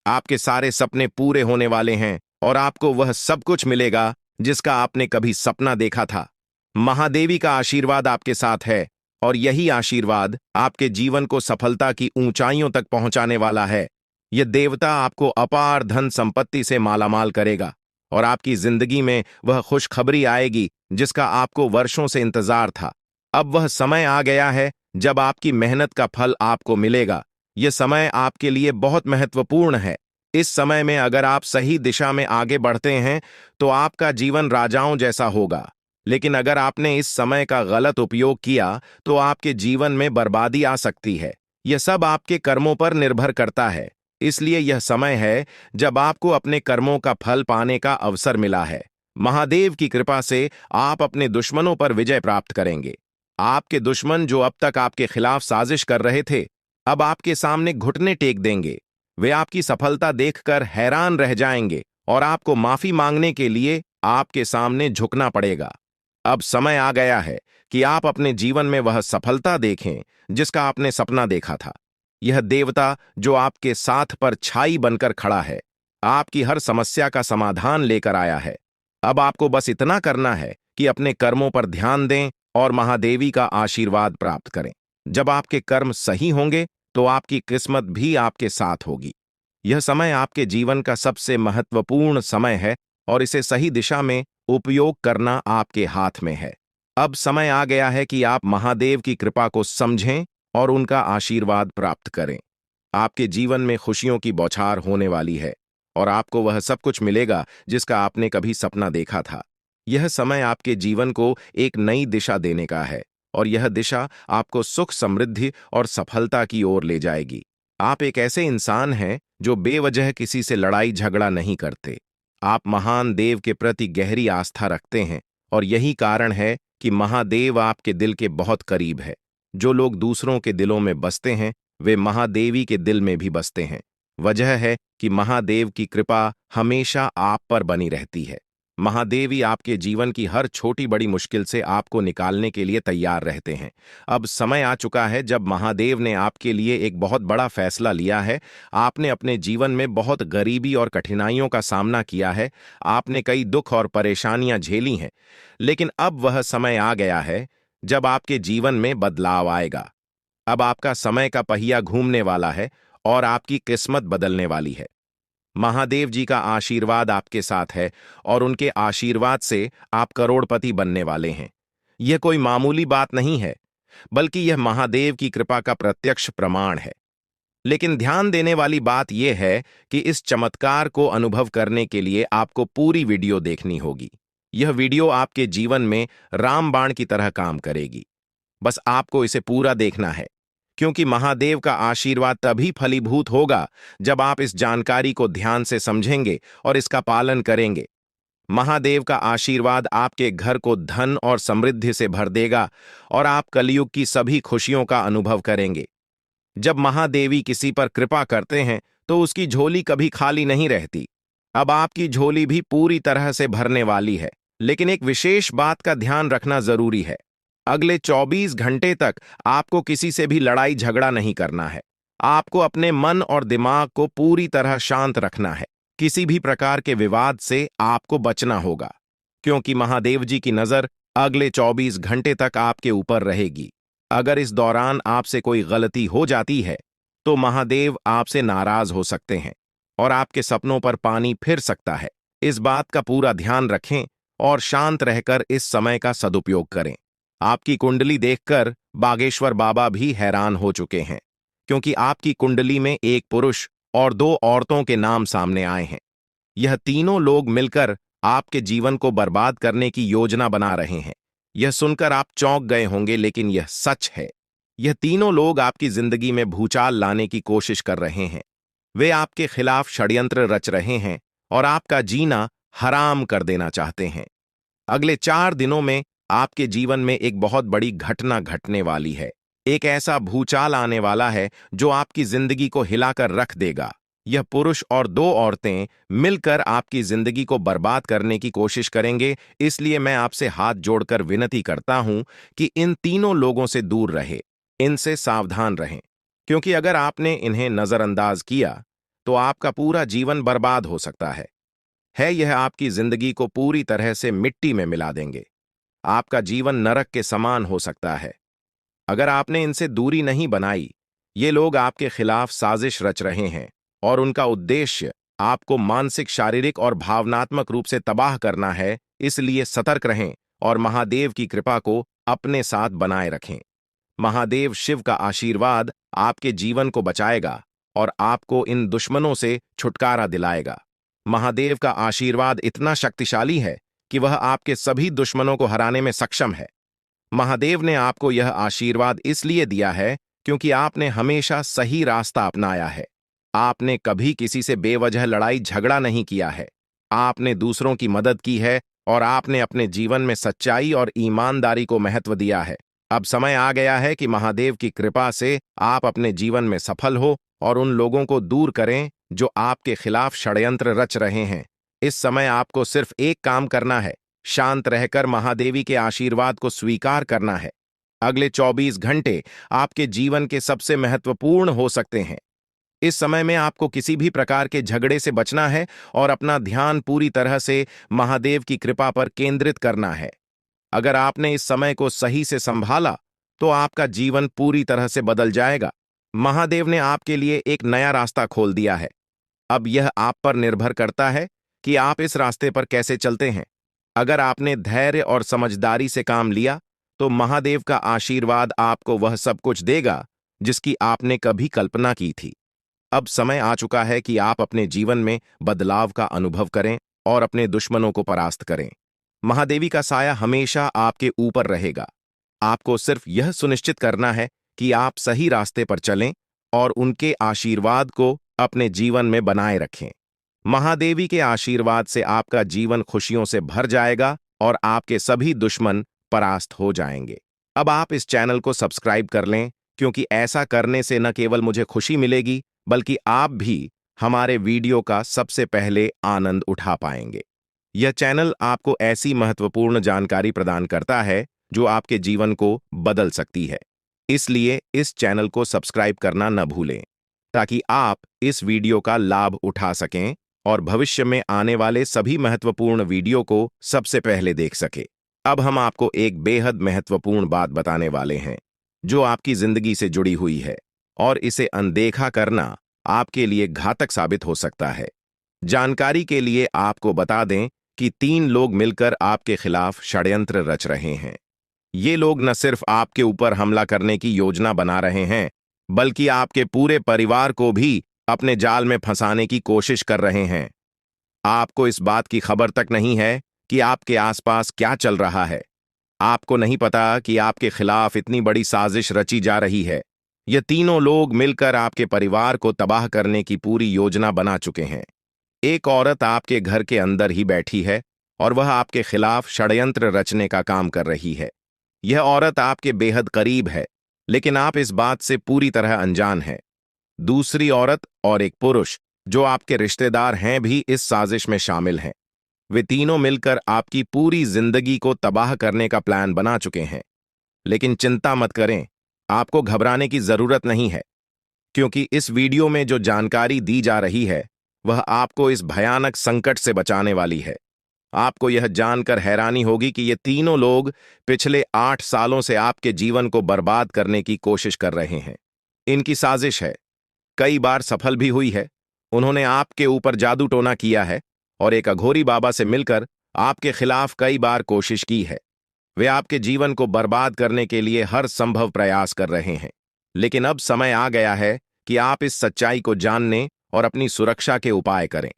Speaker 1: आपके सारे सपने पूरे होने वाले हैं और आपको वह सब कुछ मिलेगा जिसका आपने कभी सपना देखा था। महादेवी का आशीर्वाद आपके साथ है और यही आशीर्वाद आपके जीवन को सफलता की ऊंचाइयों तक पहुंचाने वाला है। यह देवता आपको अपार धन संपत्ति से मालामाल करेगा और आपकी जिंदगी में वह खुशखबरी आएगी जिसका आपको वर्षों से इंतजार था। अब वह समय आ गया है जब आपकी मेहनत का फल आपको मिलेगा। यह समय आपके लिए बहुत महत्वपूर्ण है। इस समय में अगर आप सही दिशा में आगे बढ़ते हैं तो आपका जीवन राजाओं जैसा होगा। लेकिन अगर आपने इस समय का गलत उपयोग किया तो आपके जीवन में बर्बादी आ सकती है। यह सब आपके कर्मों पर निर्भर करता है। इसलिए यह समय है जब आपको अपने कर्मों का फल पाने का अवसर मिला है। महादेव की कृपा से आप अपने दुश्मनों पर विजय प्राप्त करेंगे। आपके दुश्मन जो अब तक आपके खिलाफ साजिश कर रहे थे, अब आपके सामने घुटने टेक देंगे। वे आपकी सफलता देखकर हैरान रह जाएंगे और आपको माफी मांगने के लिए आपके सामने झुकना पड़ेगा। अब समय आ गया है कि आप अपने जीवन में वह सफलता देखें जिसका आपने सपना देखा था। यह देवता जो आपके साथ पर छाई बनकर खड़ा है, आपकी हर समस्या का समाधान लेकर आया है। अब आपको बस इतना करना है कि अपने कर्मों पर ध्यान दें और महादेवी का आशीर्वाद प्राप्त करें। जब आपके कर्म सही होंगे तो आपकी किस्मत भी आपके साथ होगी। यह समय आपके जीवन का सबसे महत्वपूर्ण समय है और इसे सही दिशा में उपयोग करना आपके हाथ में है। अब समय आ गया है कि आप महादेव की कृपा को समझें और उनका आशीर्वाद प्राप्त करें। आपके जीवन में खुशियों की बौछार होने वाली है और आपको वह सब कुछ मिलेगा जिसका आपने कभी सपना देखा था। यह समय आपके जीवन को एक नई दिशा देने का है और यह दिशा आपको सुख, समृद्धि और सफलता की ओर ले जाएगी। आप एक ऐसे इंसान हैं जो बेवजह किसी से लड़ाई झगड़ा नहीं करते। आप महान देव के प्रति गहरी आस्था रखते हैं और यही कारण है कि महादेव आपके दिल के बहुत करीब है। जो लोग दूसरों के दिलों में बसते हैं वे महादेवी के दिल में भी बसते हैं। वजह है कि महादेव की कृपा हमेशा आप पर बनी रहती है। महादेवी आपके जीवन की हर छोटी बड़ी मुश्किल से आपको निकालने के लिए तैयार रहते हैं। अब समय आ चुका है जब महादेव ने आपके लिए एक बहुत बड़ा फैसला लिया है। आपने अपने जीवन में बहुत गरीबी और कठिनाइयों का सामना किया है। आपने कई दुख और परेशानियां झेली हैं, लेकिन अब वह समय आ गया है जब आपके जीवन में बदलाव आएगा। अब आपका समय का पहिया घूमने वाला है और आपकी किस्मत बदलने वाली है। महादेव जी का आशीर्वाद आपके साथ है और उनके आशीर्वाद से आप करोड़पति बनने वाले हैं। यह कोई मामूली बात नहीं है, बल्कि यह महादेव की कृपा का प्रत्यक्ष प्रमाण है। लेकिन ध्यान देने वाली बात यह है कि इस चमत्कार को अनुभव करने के लिए आपको पूरी वीडियो देखनी होगी। यह वीडियो आपके जीवन में रामबाण की तरह काम करेगी। बस आपको इसे पूरा देखना है, क्योंकि महादेव का आशीर्वाद तभी फलीभूत होगा जब आप इस जानकारी को ध्यान से समझेंगे और इसका पालन करेंगे। महादेव का आशीर्वाद आपके घर को धन और समृद्धि से भर देगा और आप कलयुग की सभी खुशियों का अनुभव करेंगे। जब महादेवी किसी पर कृपा करते हैं तो उसकी झोली कभी खाली नहीं रहती। अब आपकी झोली भी पूरी तरह से भरने वाली है। लेकिन एक विशेष बात का ध्यान रखना जरूरी है। अगले 24 घंटे तक आपको किसी से भी लड़ाई झगड़ा नहीं करना है। आपको अपने मन और दिमाग को पूरी तरह शांत रखना है। किसी भी प्रकार के विवाद से आपको बचना होगा, क्योंकि महादेव जी की नजर अगले 24 घंटे तक आपके ऊपर रहेगी। अगर इस दौरान आपसे कोई गलती हो जाती है तो महादेव आपसे नाराज हो सकते हैं और आपके सपनों पर पानी फिर सकता है। इस बात का पूरा ध्यान रखें और शांत रहकर इस समय का सदुपयोग करें। आपकी कुंडली देखकर बागेश्वर बाबा भी हैरान हो चुके हैं, क्योंकि आपकी कुंडली में एक पुरुष और 2 औरतों के नाम सामने आए हैं। यह तीनों लोग मिलकर आपके जीवन को बर्बाद करने की योजना बना रहे हैं। यह सुनकर आप चौंक गए होंगे, लेकिन यह सच है। यह तीनों लोग आपकी जिंदगी में भूचाल लाने की कोशिश कर रहे हैं। वे आपके खिलाफ षड्यंत्र रच रहे हैं और आपका जीना हराम कर देना चाहते हैं। अगले 4 दिनों में आपके जीवन में एक बहुत बड़ी घटना घटने वाली है। एक ऐसा भूचाल आने वाला है जो आपकी जिंदगी को हिलाकर रख देगा। यह पुरुष और 2 औरतें मिलकर आपकी जिंदगी को बर्बाद करने की कोशिश करेंगे। इसलिए मैं आपसे हाथ जोड़कर विनती करता हूं कि इन तीनों लोगों से दूर रहे, इनसे सावधान रहें, क्योंकि अगर आपने इन्हें नजरअंदाज किया तो आपका पूरा जीवन बर्बाद हो सकता है। यह आपकी जिंदगी को पूरी तरह से मिट्टी में मिला देंगे। आपका जीवन नरक के समान हो सकता है। अगर आपने इनसे दूरी नहीं बनाई, ये लोग आपके खिलाफ साजिश रच रहे हैं और उनका उद्देश्य आपको मानसिक, शारीरिक और भावनात्मक रूप से तबाह करना है। इसलिए सतर्क रहें और महादेव की कृपा को अपने साथ बनाए रखें। महादेव शिव का आशीर्वाद आपके जीवन को बचाएगा और आपको इन दुश्मनों से छुटकारा दिलाएगा। महादेव का आशीर्वाद इतना शक्तिशाली है कि वह आपके सभी दुश्मनों को हराने में सक्षम है। महादेव ने आपको यह आशीर्वाद इसलिए दिया है क्योंकि आपने हमेशा सही रास्ता अपनाया है। आपने कभी किसी से बेवजह लड़ाई झगड़ा नहीं किया है। आपने दूसरों की मदद की है और आपने अपने जीवन में सच्चाई और ईमानदारी को महत्व दिया है। अब समय आ गया है कि महादेव की कृपा से आप अपने जीवन में सफल हो और उन लोगों को दूर करें जो आपके खिलाफ षड्यंत्र रच रहे हैं। इस समय आपको सिर्फ एक काम करना है, शांत रहकर महादेवी के आशीर्वाद को स्वीकार करना है। अगले 24 घंटे आपके जीवन के सबसे महत्वपूर्ण हो सकते हैं। इस समय में आपको किसी भी प्रकार के झगड़े से बचना है और अपना ध्यान पूरी तरह से महादेव की कृपा पर केंद्रित करना है। अगर आपने इस समय को सही से संभाला तो आपका जीवन पूरी तरह से बदल जाएगा। महादेव ने आपके लिए एक नया रास्ता खोल दिया है। अब यह आप पर निर्भर करता है कि आप इस रास्ते पर कैसे चलते हैं। अगर आपने धैर्य और समझदारी से काम लिया तो महादेव का आशीर्वाद आपको वह सब कुछ देगा जिसकी आपने कभी कल्पना की थी। अब समय आ चुका है कि आप अपने जीवन में बदलाव का अनुभव करें और अपने दुश्मनों को परास्त करें। महादेवी का साया हमेशा आपके ऊपर रहेगा। आपको सिर्फ यह सुनिश्चित करना है कि आप सही रास्ते पर चलें और उनके आशीर्वाद को अपने जीवन में बनाए रखें। महादेवी के आशीर्वाद से आपका जीवन खुशियों से भर जाएगा और आपके सभी दुश्मन परास्त हो जाएंगे। अब आप इस चैनल को सब्सक्राइब कर लें, क्योंकि ऐसा करने से न केवल मुझे खुशी मिलेगी, बल्कि आप भी हमारे वीडियो का सबसे पहले आनंद उठा पाएंगे। यह चैनल आपको ऐसी महत्वपूर्ण जानकारी प्रदान करता है जो आपके जीवन को बदल सकती है। इसलिए इस चैनल को सब्सक्राइब करना न भूलें, ताकि आप इस वीडियो का लाभ उठा सकें और भविष्य में आने वाले सभी महत्वपूर्ण वीडियो को सबसे पहले देख सकें। अब हम आपको एक बेहद महत्वपूर्ण बात बताने वाले हैं, जो आपकी जिंदगी से जुड़ी हुई है, और इसे अनदेखा करना आपके लिए घातक साबित हो सकता है। जानकारी के लिए आपको बता दें कि 3 लोग मिलकर आपके खिलाफ षड्यंत्र रच रहे हैं। ये लोग न सिर्फ आपके ऊपर हमला करने की योजना बना रहे हैं, बल्कि आपके पूरे परिवार को भी अपने जाल में फंसाने की कोशिश कर रहे हैं। आपको इस बात की खबर तक नहीं है कि आपके आसपास क्या चल रहा है। आपको नहीं पता कि आपके खिलाफ इतनी बड़ी साजिश रची जा रही है। ये तीनों लोग मिलकर आपके परिवार को तबाह करने की पूरी योजना बना चुके हैं। एक औरत आपके घर के अंदर ही बैठी है और वह आपके खिलाफ षड्यंत्र रचने का काम कर रही है। यह औरत आपके बेहद करीब है, लेकिन आप इस बात से पूरी तरह अनजान हैं। दूसरी औरत और एक पुरुष जो आपके रिश्तेदार हैं भी इस साजिश में शामिल हैं। वे तीनों मिलकर आपकी पूरी जिंदगी को तबाह करने का प्लान बना चुके हैं। लेकिन चिंता मत करें, आपको घबराने की जरूरत नहीं है, क्योंकि इस वीडियो में जो जानकारी दी जा रही है वह आपको इस भयानक संकट से बचाने वाली है। आपको यह जानकर हैरानी होगी कि ये तीनों लोग पिछले 8 सालों से आपके जीवन को बर्बाद करने की कोशिश कर रहे हैं। इनकी साजिश है, कई बार सफल भी हुई है। उन्होंने आपके ऊपर जादू टोना किया है और एक अघोरी बाबा से मिलकर आपके खिलाफ कई बार कोशिश की है। वे आपके जीवन को बर्बाद करने के लिए हर संभव प्रयास कर रहे हैं। लेकिन अब समय आ गया है कि आप इस सच्चाई को जानने और अपनी सुरक्षा के उपाय करें।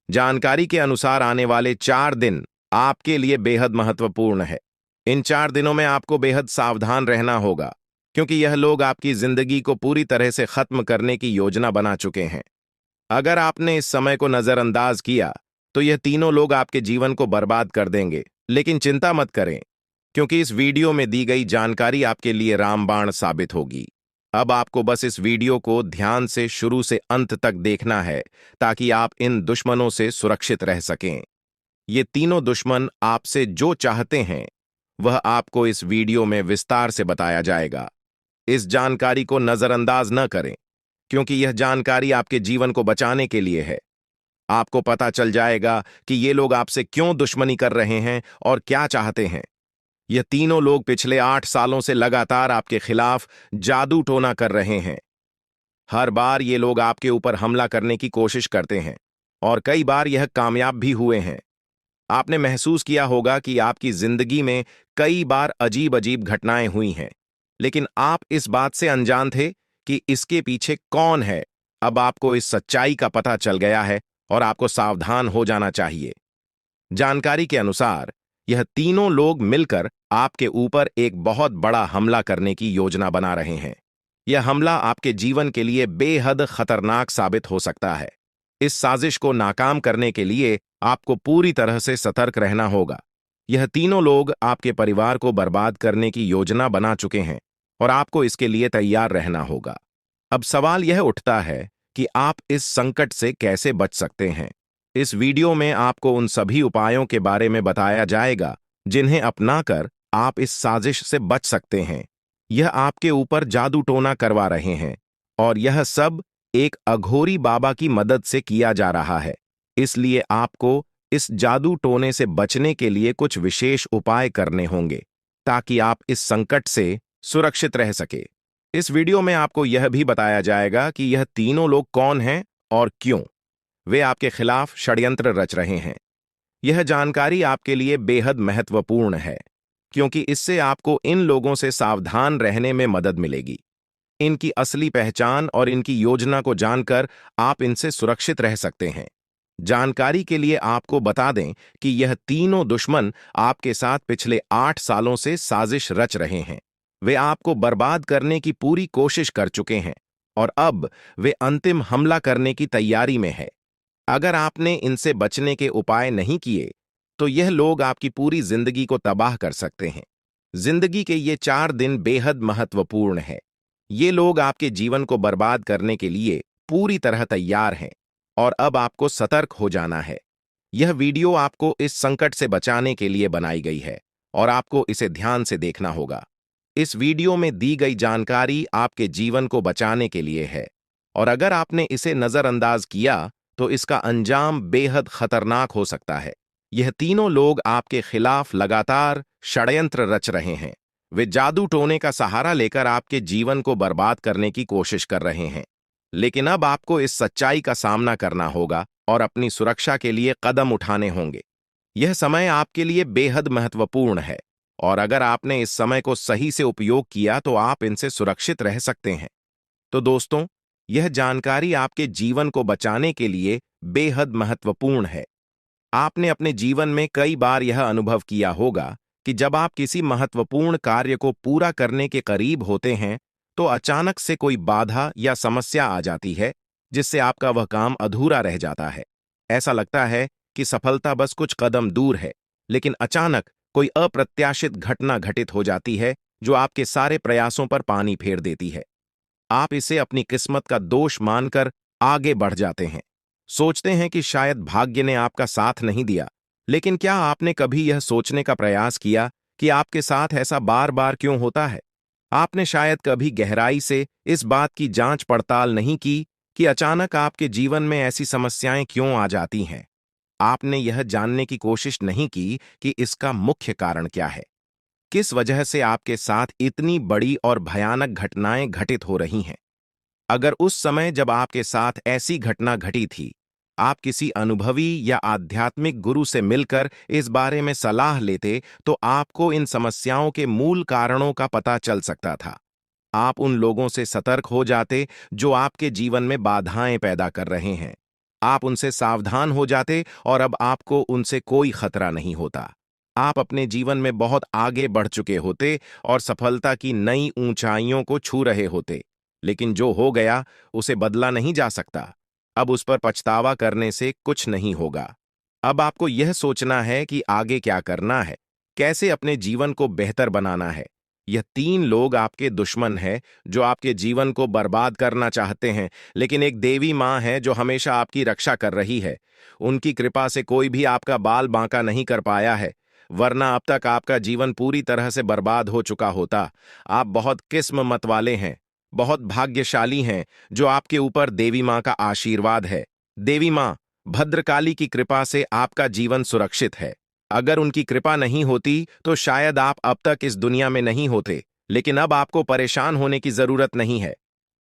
Speaker 1: जानकारी के अनुसार आने वाले 4 दिन आपके लिए बेहद महत्वपूर्ण है। इन 4 दिनों में आपको बेहद सावधान रहना होगा, क्योंकि यह लोग आपकी जिंदगी को पूरी तरह से खत्म करने की योजना बना चुके हैं। अगर आपने इस समय को नजरअंदाज किया तो यह तीनों लोग आपके जीवन को बर्बाद कर देंगे। लेकिन चिंता मत करें, क्योंकि इस वीडियो में दी गई जानकारी आपके लिए रामबाण साबित होगी। अब आपको बस इस वीडियो को ध्यान से शुरू से अंत तक देखना है, ताकि आप इन दुश्मनों से सुरक्षित रह सकें। ये तीनों दुश्मन आपसे जो चाहते हैं वह आपको इस वीडियो में विस्तार से बताया जाएगा। इस जानकारी को नजरअंदाज न करें, क्योंकि यह जानकारी आपके जीवन को बचाने के लिए है। आपको पता चल जाएगा कि ये लोग आपसे क्यों दुश्मनी कर रहे हैं और क्या चाहते हैं। यह तीनों लोग पिछले 8 सालों से लगातार आपके खिलाफ जादू टोना कर रहे हैं। हर बार ये लोग आपके ऊपर हमला करने की कोशिश करते हैं और कई बार यह कामयाब भी हुए हैं। आपने महसूस किया होगा कि आपकी जिंदगी में कई बार अजीब अजीब घटनाएं हुई हैं, लेकिन आप इस बात से अनजान थे कि इसके पीछे कौन है। अब आपको इस सच्चाई का पता चल गया है और आपको सावधान हो जाना चाहिए। जानकारी के अनुसार यह तीनों लोग मिलकर आपके ऊपर एक बहुत बड़ा हमला करने की योजना बना रहे हैं। यह हमला आपके जीवन के लिए बेहद खतरनाक साबित हो सकता है। इस साजिश को नाकाम करने के लिए आपको पूरी तरह से सतर्क रहना होगा। यह तीनों लोग आपके परिवार को बर्बाद करने की योजना बना चुके हैं और आपको इसके लिए तैयार रहना होगा। अब सवाल यह उठता है कि आप इस संकट से कैसे बच सकते हैं। इस वीडियो में आपको उन सभी उपायों के बारे में बताया जाएगा जिन्हें अपनाकर आप इस साजिश से बच सकते हैं। यह आपके ऊपर जादू टोना करवा रहे हैं और यह सब एक अघोरी बाबा की मदद से किया जा रहा है। इसलिए आपको इस जादू टोने से बचने के लिए कुछ विशेष उपाय करने होंगे, ताकि आप इस संकट से सुरक्षित रह सके। इस वीडियो में आपको यह भी बताया जाएगा कि यह तीनों लोग कौन हैं और क्यों वे आपके खिलाफ षड्यंत्र रच रहे हैं। यह जानकारी आपके लिए बेहद महत्वपूर्ण है, क्योंकि इससे आपको इन लोगों से सावधान रहने में मदद मिलेगी। इनकी असली पहचान और इनकी योजना को जानकर आप इनसे सुरक्षित रह सकते हैं। जानकारी के लिए आपको बता दें कि यह तीनों दुश्मन आपके साथ पिछले 8 सालों से साजिश रच रहे हैं। वे आपको बर्बाद करने की पूरी कोशिश कर चुके हैं और अब वे अंतिम हमला करने की तैयारी में है। अगर आपने इनसे बचने के उपाय नहीं किए तो यह लोग आपकी पूरी जिंदगी को तबाह कर सकते हैं। जिंदगी के ये 4 दिन बेहद महत्वपूर्ण है। ये लोग आपके जीवन को बर्बाद करने के लिए पूरी तरह तैयार हैं और अब आपको सतर्क हो जाना है। यह वीडियो आपको इस संकट से बचाने के लिए बनाई गई है और आपको इसे ध्यान से देखना होगा। इस वीडियो में दी गई जानकारी आपके जीवन को बचाने के लिए है और अगर आपने इसे नजरअंदाज किया तो इसका अंजाम बेहद खतरनाक हो सकता है। यह तीनों लोग आपके खिलाफ लगातार षड्यंत्र रच रहे हैं। वे जादू टोने का सहारा लेकर आपके जीवन को बर्बाद करने की कोशिश कर रहे हैं। लेकिन अब आपको इस सच्चाई का सामना करना होगा और अपनी सुरक्षा के लिए कदम उठाने होंगे। यह समय आपके लिए बेहद महत्वपूर्ण है और अगर आपने इस समय को सही से उपयोग किया तो आप इनसे सुरक्षित रह सकते हैं। तो दोस्तों, यह जानकारी आपके जीवन को बचाने के लिए बेहद महत्वपूर्ण है। आपने अपने जीवन में कई बार यह अनुभव किया होगा कि जब आप किसी महत्वपूर्ण कार्य को पूरा करने के करीब होते हैं तो अचानक से कोई बाधा या समस्या आ जाती है जिससे आपका वह काम अधूरा रह जाता है। ऐसा लगता है कि सफलता बस कुछ कदम दूर है, लेकिन अचानक कोई अप्रत्याशित घटना घटित हो जाती है जो आपके सारे प्रयासों पर पानी फेर देती है। आप इसे अपनी किस्मत का दोष मानकर आगे बढ़ जाते हैं। सोचते हैं कि शायद भाग्य ने आपका साथ नहीं दिया। लेकिन क्या आपने कभी यह सोचने का प्रयास किया कि आपके साथ ऐसा बार बार क्यों होता है? आपने शायद कभी गहराई से इस बात की जांच पड़ताल नहीं की कि अचानक आपके जीवन में ऐसी समस्याएं क्यों आ जाती हैं। आपने यह जानने की कोशिश नहीं की कि इसका मुख्य कारण क्या है। किस वजह से आपके साथ इतनी बड़ी और भयानक घटनाएं घटित हो रही हैं। अगर उस समय जब आपके साथ ऐसी घटना घटी थी, आप किसी अनुभवी या आध्यात्मिक गुरु से मिलकर इस बारे में सलाह लेते तो आपको इन समस्याओं के मूल कारणों का पता चल सकता था। आप उन लोगों से सतर्क हो जाते जो आपके जीवन में बाधाएं पैदा कर रहे हैं। आप उनसे सावधान हो जाते और अब आपको उनसे कोई खतरा नहीं होता। आप अपने जीवन में बहुत आगे बढ़ चुके होते और सफलता की नई ऊंचाइयों को छू रहे होते। लेकिन जो हो गया उसे बदला नहीं जा सकता। अब उस पर पछतावा करने से कुछ नहीं होगा। अब आपको यह सोचना है कि आगे क्या करना है, कैसे अपने जीवन को बेहतर बनाना है। यह तीन लोग आपके दुश्मन हैं जो आपके जीवन को बर्बाद करना चाहते हैं, लेकिन एक देवी माँ है जो हमेशा आपकी रक्षा कर रही है। उनकी कृपा से कोई भी आपका बाल बांका नहीं कर पाया है, वरना अब तक आपका जीवन पूरी तरह से बर्बाद हो चुका होता। आप बहुत किस्मत वाले हैं, बहुत भाग्यशाली हैं जो आपके ऊपर देवी माँ का आशीर्वाद है। देवी माँ भद्रकाली की कृपा से आपका जीवन सुरक्षित है। अगर उनकी कृपा नहीं होती तो शायद आप अब तक इस दुनिया में नहीं होते। लेकिन अब आपको परेशान होने की जरूरत नहीं है।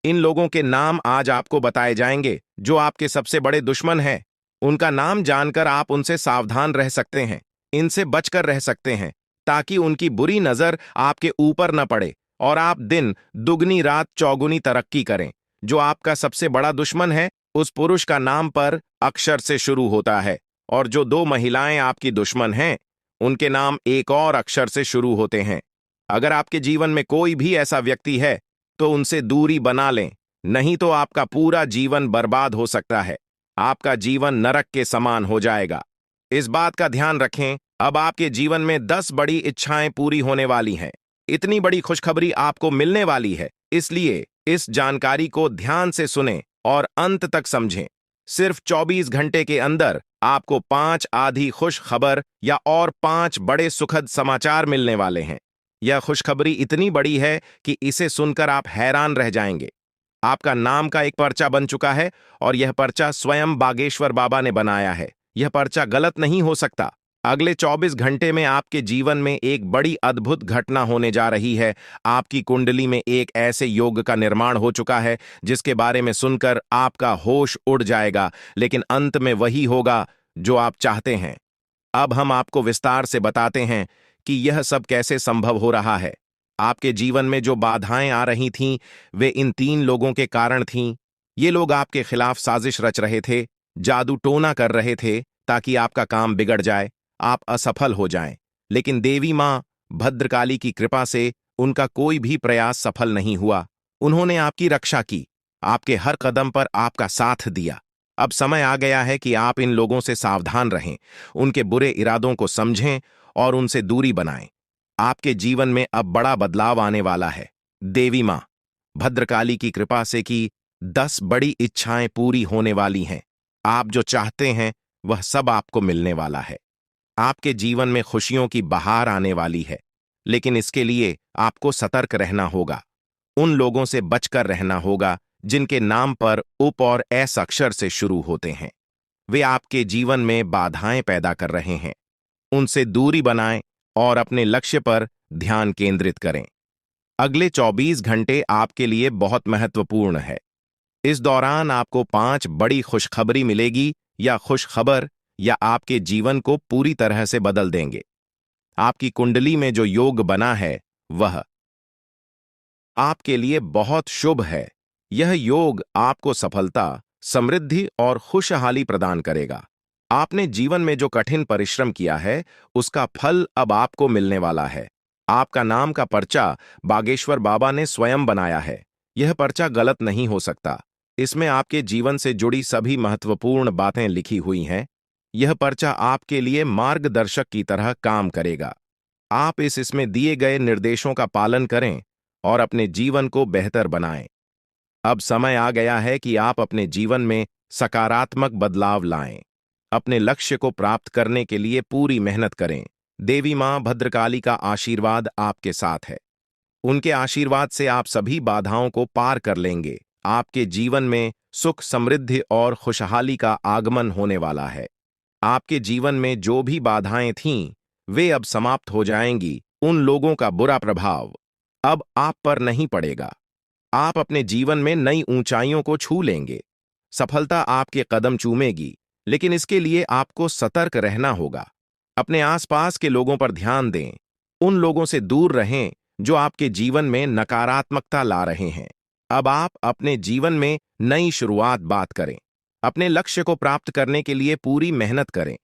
Speaker 1: इन लोगों के नाम आज आपको बताए जाएंगे जो आपके सबसे बड़े दुश्मन हैं। उनका नाम जानकर आप उनसे सावधान रह सकते हैं, इनसे बचकर रह सकते हैं, ताकि उनकी बुरी नजर आपके ऊपर न पड़े और आप दिन दुगनी रात चौगुनी तरक्की करें। जो आपका सबसे बड़ा दुश्मन है उस पुरुष का नाम पर अक्षर से शुरू होता है और जो दो महिलाएं आपकी दुश्मन हैं उनके नाम एक और अक्षर से शुरू होते हैं। अगर आपके जीवन में कोई भी ऐसा व्यक्ति है तो उनसे दूरी बना लें, नहीं तो आपका पूरा जीवन बर्बाद हो सकता है। आपका जीवन नरक के समान हो जाएगा। इस बात का ध्यान रखें, अब आपके जीवन में 10 बड़ी इच्छाएं पूरी होने वाली हैं। इतनी बड़ी खुशखबरी आपको मिलने वाली है, इसलिए इस जानकारी को ध्यान से सुनें और अंत तक समझें। सिर्फ 24 घंटे के अंदर आपको 5 आधी खुश खबर या और 5 बड़े सुखद समाचार मिलने वाले हैं। यह खुशखबरी इतनी बड़ी है कि इसे सुनकर आप हैरान रह जाएंगे। आपका नाम का एक पर्चा बन चुका है और यह पर्चा स्वयं बागेश्वर बाबा ने बनाया है। यह पर्चा गलत नहीं हो सकता। अगले 24 घंटे में आपके जीवन में एक बड़ी अद्भुत घटना होने जा रही है। आपकी कुंडली में एक ऐसे योग का निर्माण हो चुका है जिसके बारे में सुनकर आपका होश उड़ जाएगा, लेकिन अंत में वही होगा जो आप चाहते हैं। अब हम आपको विस्तार से बताते हैं कि यह सब कैसे संभव हो रहा है। आपके जीवन में जो बाधाएं आ रही थीं, वे इन तीन लोगों के कारण थीं। ये लोग आपके खिलाफ साजिश रच रहे थे, जादू टोना कर रहे थे ताकि आपका काम बिगड़ जाए, आप असफल हो जाएं। लेकिन देवी मां भद्रकाली की कृपा से उनका कोई भी प्रयास सफल नहीं हुआ। उन्होंने आपकी रक्षा की, आपके हर कदम पर आपका साथ दिया। अब समय आ गया है कि आप इन लोगों से सावधान रहें, उनके बुरे इरादों को समझें और उनसे दूरी बनाएं। आपके जीवन में अब बड़ा बदलाव आने वाला है। देवी मां भद्रकाली की कृपा से कि 10 बड़ी इच्छाएं पूरी होने वाली हैं। आप जो चाहते हैं वह सब आपको मिलने वाला है। आपके जीवन में खुशियों की बहार आने वाली है, लेकिन इसके लिए आपको सतर्क रहना होगा। उन लोगों से बचकर रहना होगा जिनके नाम पर उप और एस अक्षर से शुरू होते हैं। वे आपके जीवन में बाधाएं पैदा कर रहे हैं। उनसे दूरी बनाएं और अपने लक्ष्य पर ध्यान केंद्रित करें। अगले 24 घंटे आपके लिए बहुत महत्वपूर्ण है। इस दौरान आपको 5 बड़ी खुशखबरी मिलेगी या खुशखबर या आपके जीवन को पूरी तरह से बदल देंगे। आपकी कुंडली में जो योग बना है वह आपके लिए बहुत शुभ है। यह योग आपको सफलता, समृद्धि और खुशहाली प्रदान करेगा। आपने जीवन में जो कठिन परिश्रम किया है उसका फल अब आपको मिलने वाला है। आपका नाम का पर्चा बागेश्वर बाबा ने स्वयं बनाया है। यह पर्चा गलत नहीं हो सकता। इसमें आपके जीवन से जुड़ी सभी महत्वपूर्ण बातें लिखी हुई हैं। यह पर्चा आपके लिए मार्गदर्शक की तरह काम करेगा। आप इसमें दिए गए निर्देशों का पालन करें और अपने जीवन को बेहतर बनाएं। अब समय आ गया है कि आप अपने जीवन में सकारात्मक बदलाव लाएं। अपने लक्ष्य को प्राप्त करने के लिए पूरी मेहनत करें। देवी मां भद्रकाली का आशीर्वाद आपके साथ है। उनके आशीर्वाद से आप सभी बाधाओं को पार कर लेंगे। आपके जीवन में सुख, समृद्धि और खुशहाली का आगमन होने वाला है। आपके जीवन में जो भी बाधाएं थीं, वे अब समाप्त हो जाएंगी। उन लोगों का बुरा प्रभाव अब आप पर नहीं पड़ेगा। आप अपने जीवन में नई ऊंचाइयों को छू लेंगे। सफलता आपके कदम चूमेगी, लेकिन इसके लिए आपको सतर्क रहना होगा। अपने आसपास के लोगों पर ध्यान दें। उन लोगों से दूर रहें जो आपके जीवन में नकारात्मकता ला रहे हैं। अब आप अपने जीवन में नई शुरुआत बात करें। अपने लक्ष्य को प्राप्त करने के लिए पूरी मेहनत करें।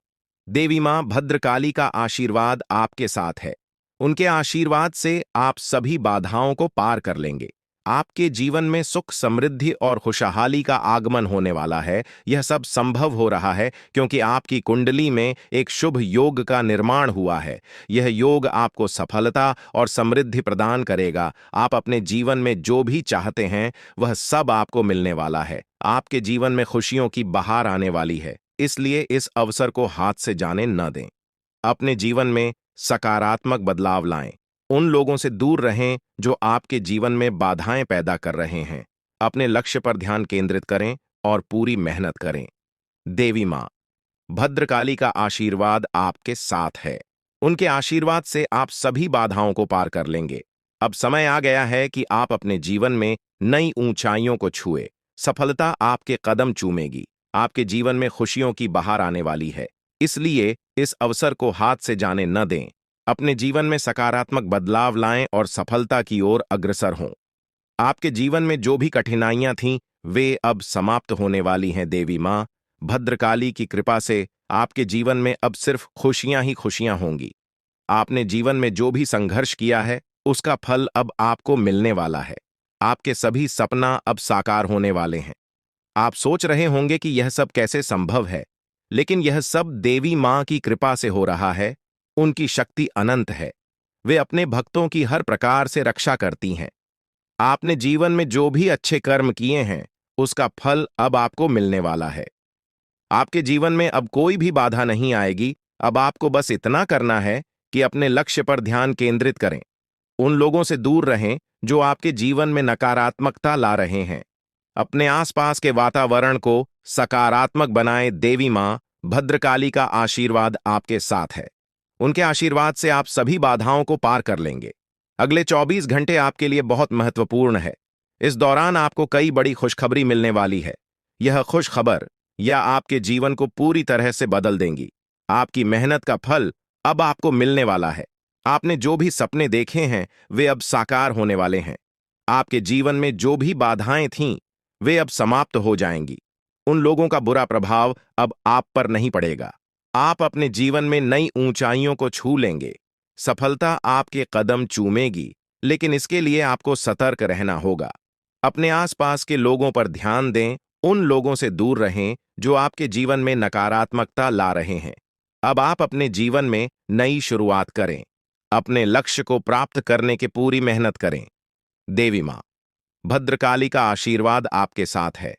Speaker 1: देवी मां भद्रकाली का आशीर्वाद आपके साथ है। उनके आशीर्वाद से आप सभी बाधाओं को पार कर लेंगे। आपके जीवन में सुख, समृद्धि और खुशहाली का आगमन होने वाला है। यह सब संभव हो रहा है क्योंकि आपकी कुंडली में एक शुभ योग का निर्माण हुआ है। यह योग आपको सफलता और समृद्धि प्रदान करेगा। आप अपने जीवन में जो भी चाहते हैं वह सब आपको मिलने वाला है। आपके जीवन में खुशियों की बहार आने वाली है, इसलिए इस अवसर को हाथ से जाने न दें। अपने जीवन में सकारात्मक बदलाव लाएं। उन लोगों से दूर रहें जो आपके जीवन में बाधाएं पैदा कर रहे हैं। अपने लक्ष्य पर ध्यान केंद्रित करें और पूरी मेहनत करें। देवी मां भद्रकाली का आशीर्वाद आपके साथ है। उनके आशीर्वाद से आप सभी बाधाओं को पार कर लेंगे। अब समय आ गया है कि आप अपने जीवन में नई ऊंचाइयों को छुए। सफलता आपके कदम चूमेगी। आपके जीवन में खुशियों की बहार आने वाली है, इसलिए इस अवसर को हाथ से जाने न दें। अपने जीवन में सकारात्मक बदलाव लाएं और सफलता की ओर अग्रसर हों। आपके जीवन में जो भी कठिनाइयां थीं, वे अब समाप्त होने वाली हैं। देवी मां भद्रकाली की कृपा से आपके जीवन में अब सिर्फ खुशियां ही खुशियां होंगी। आपने जीवन में जो भी संघर्ष किया है, उसका फल अब आपको मिलने वाला है। आपके सभी सपना अब साकार होने वाले हैं। आप सोच रहे होंगे कि यह सब कैसे संभव है, लेकिन यह सब देवी मां की कृपा से हो रहा है। उनकी शक्ति अनंत है। वे अपने भक्तों की हर प्रकार से रक्षा करती हैं। आपने जीवन में जो भी अच्छे कर्म किए हैं, उसका फल अब आपको मिलने वाला है। आपके जीवन में अब कोई भी बाधा नहीं आएगी। अब आपको बस इतना करना है कि अपने लक्ष्य पर ध्यान केंद्रित करें। उन लोगों से दूर रहें जो आपके जीवन में नकारात्मकता ला रहे हैं। अपने आसपास के वातावरण को सकारात्मक बनाएं। देवी मां भद्रकाली का आशीर्वाद आपके साथ है। उनके आशीर्वाद से आप सभी बाधाओं को पार कर लेंगे। अगले 24 घंटे आपके लिए बहुत महत्वपूर्ण है। इस दौरान आपको कई बड़ी खुशखबरी मिलने वाली है। यह खुशखबर या आपके जीवन को पूरी तरह से बदल देंगी। आपकी मेहनत का फल अब आपको मिलने वाला है। आपने जो भी सपने देखे हैं, वे अब साकार होने वाले हैं। आपके जीवन में जो भी बाधाएं थीं, वे अब समाप्त हो जाएंगी। उन लोगों का बुरा प्रभाव अब आप पर नहीं पड़ेगा। आप अपने जीवन में नई ऊंचाइयों को छू लेंगे। सफलता आपके कदम चूमेगी, लेकिन इसके लिए आपको सतर्क रहना होगा। अपने आसपास के लोगों पर ध्यान दें। उन लोगों से दूर रहें जो आपके जीवन में नकारात्मकता ला रहे हैं। अब आप अपने जीवन में नई शुरुआत करें। अपने लक्ष्य को प्राप्त करने की पूरी मेहनत करें। देवी मां भद्रकाली का आशीर्वाद आपके साथ है।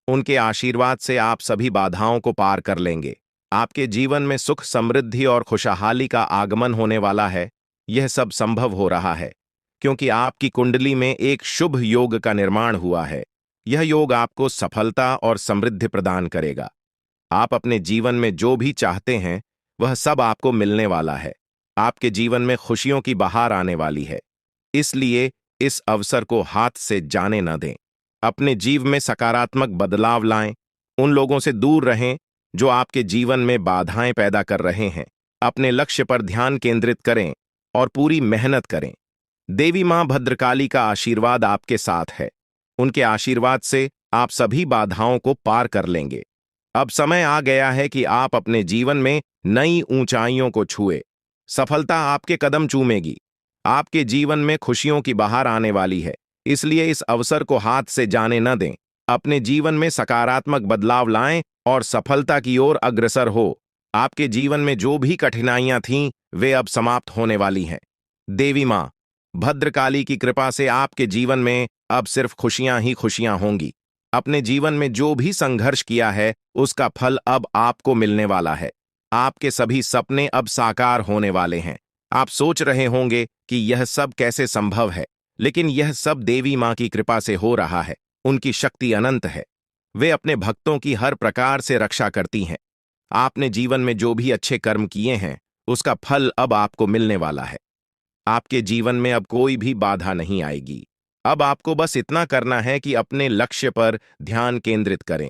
Speaker 1: उनके आशीर्वाद से आप सभी बाधाओं को पार कर लेंगे। आपके जीवन में सुख, समृद्धि और खुशहाली का आगमन होने वाला है। यह सब संभव हो रहा है क्योंकि आपकी कुंडली में एक शुभ योग का निर्माण हुआ है। यह योग आपको सफलता और समृद्धि प्रदान करेगा। आप अपने जीवन में जो भी चाहते हैं वह सब आपको मिलने वाला है। आपके जीवन में खुशियों की बहार आने वाली है। इसलिए इस अवसर को हाथ से जाने न दें। अपने जीवन में सकारात्मक बदलाव लाएं। उन लोगों से दूर रहें जो आपके जीवन में बाधाएं पैदा कर रहे हैं। अपने लक्ष्य पर ध्यान केंद्रित करें और पूरी मेहनत करें। देवी मां भद्रकाली का आशीर्वाद आपके साथ है। उनके आशीर्वाद से आप सभी बाधाओं को पार कर लेंगे। अब समय आ गया है कि आप अपने जीवन में नई ऊंचाइयों को छुए। सफलता आपके कदम चूमेगी। आपके जीवन में खुशियों की बहार आने वाली है। इसलिए इस अवसर को हाथ से जाने न दें। अपने जीवन में सकारात्मक बदलाव लाएं और सफलता की ओर अग्रसर हो। आपके जीवन में जो भी कठिनाइयां थीं वे अब समाप्त होने वाली हैं। देवी मां भद्रकाली की कृपा से आपके जीवन में अब सिर्फ खुशियां ही खुशियां होंगी। अपने जीवन में जो भी संघर्ष किया है उसका फल अब आपको मिलने वाला है। आपके सभी सपने अब साकार होने वाले हैं। आप सोच रहे होंगे कि यह सब कैसे संभव है, लेकिन यह सब देवी मां की कृपा से हो रहा है। उनकी शक्ति अनंत है। वे अपने भक्तों की हर प्रकार से रक्षा करती हैं। आपने जीवन में जो भी अच्छे कर्म किए हैं उसका फल अब आपको मिलने वाला है। आपके जीवन में अब कोई भी बाधा नहीं आएगी। अब आपको बस इतना करना है कि अपने लक्ष्य पर ध्यान केंद्रित करें।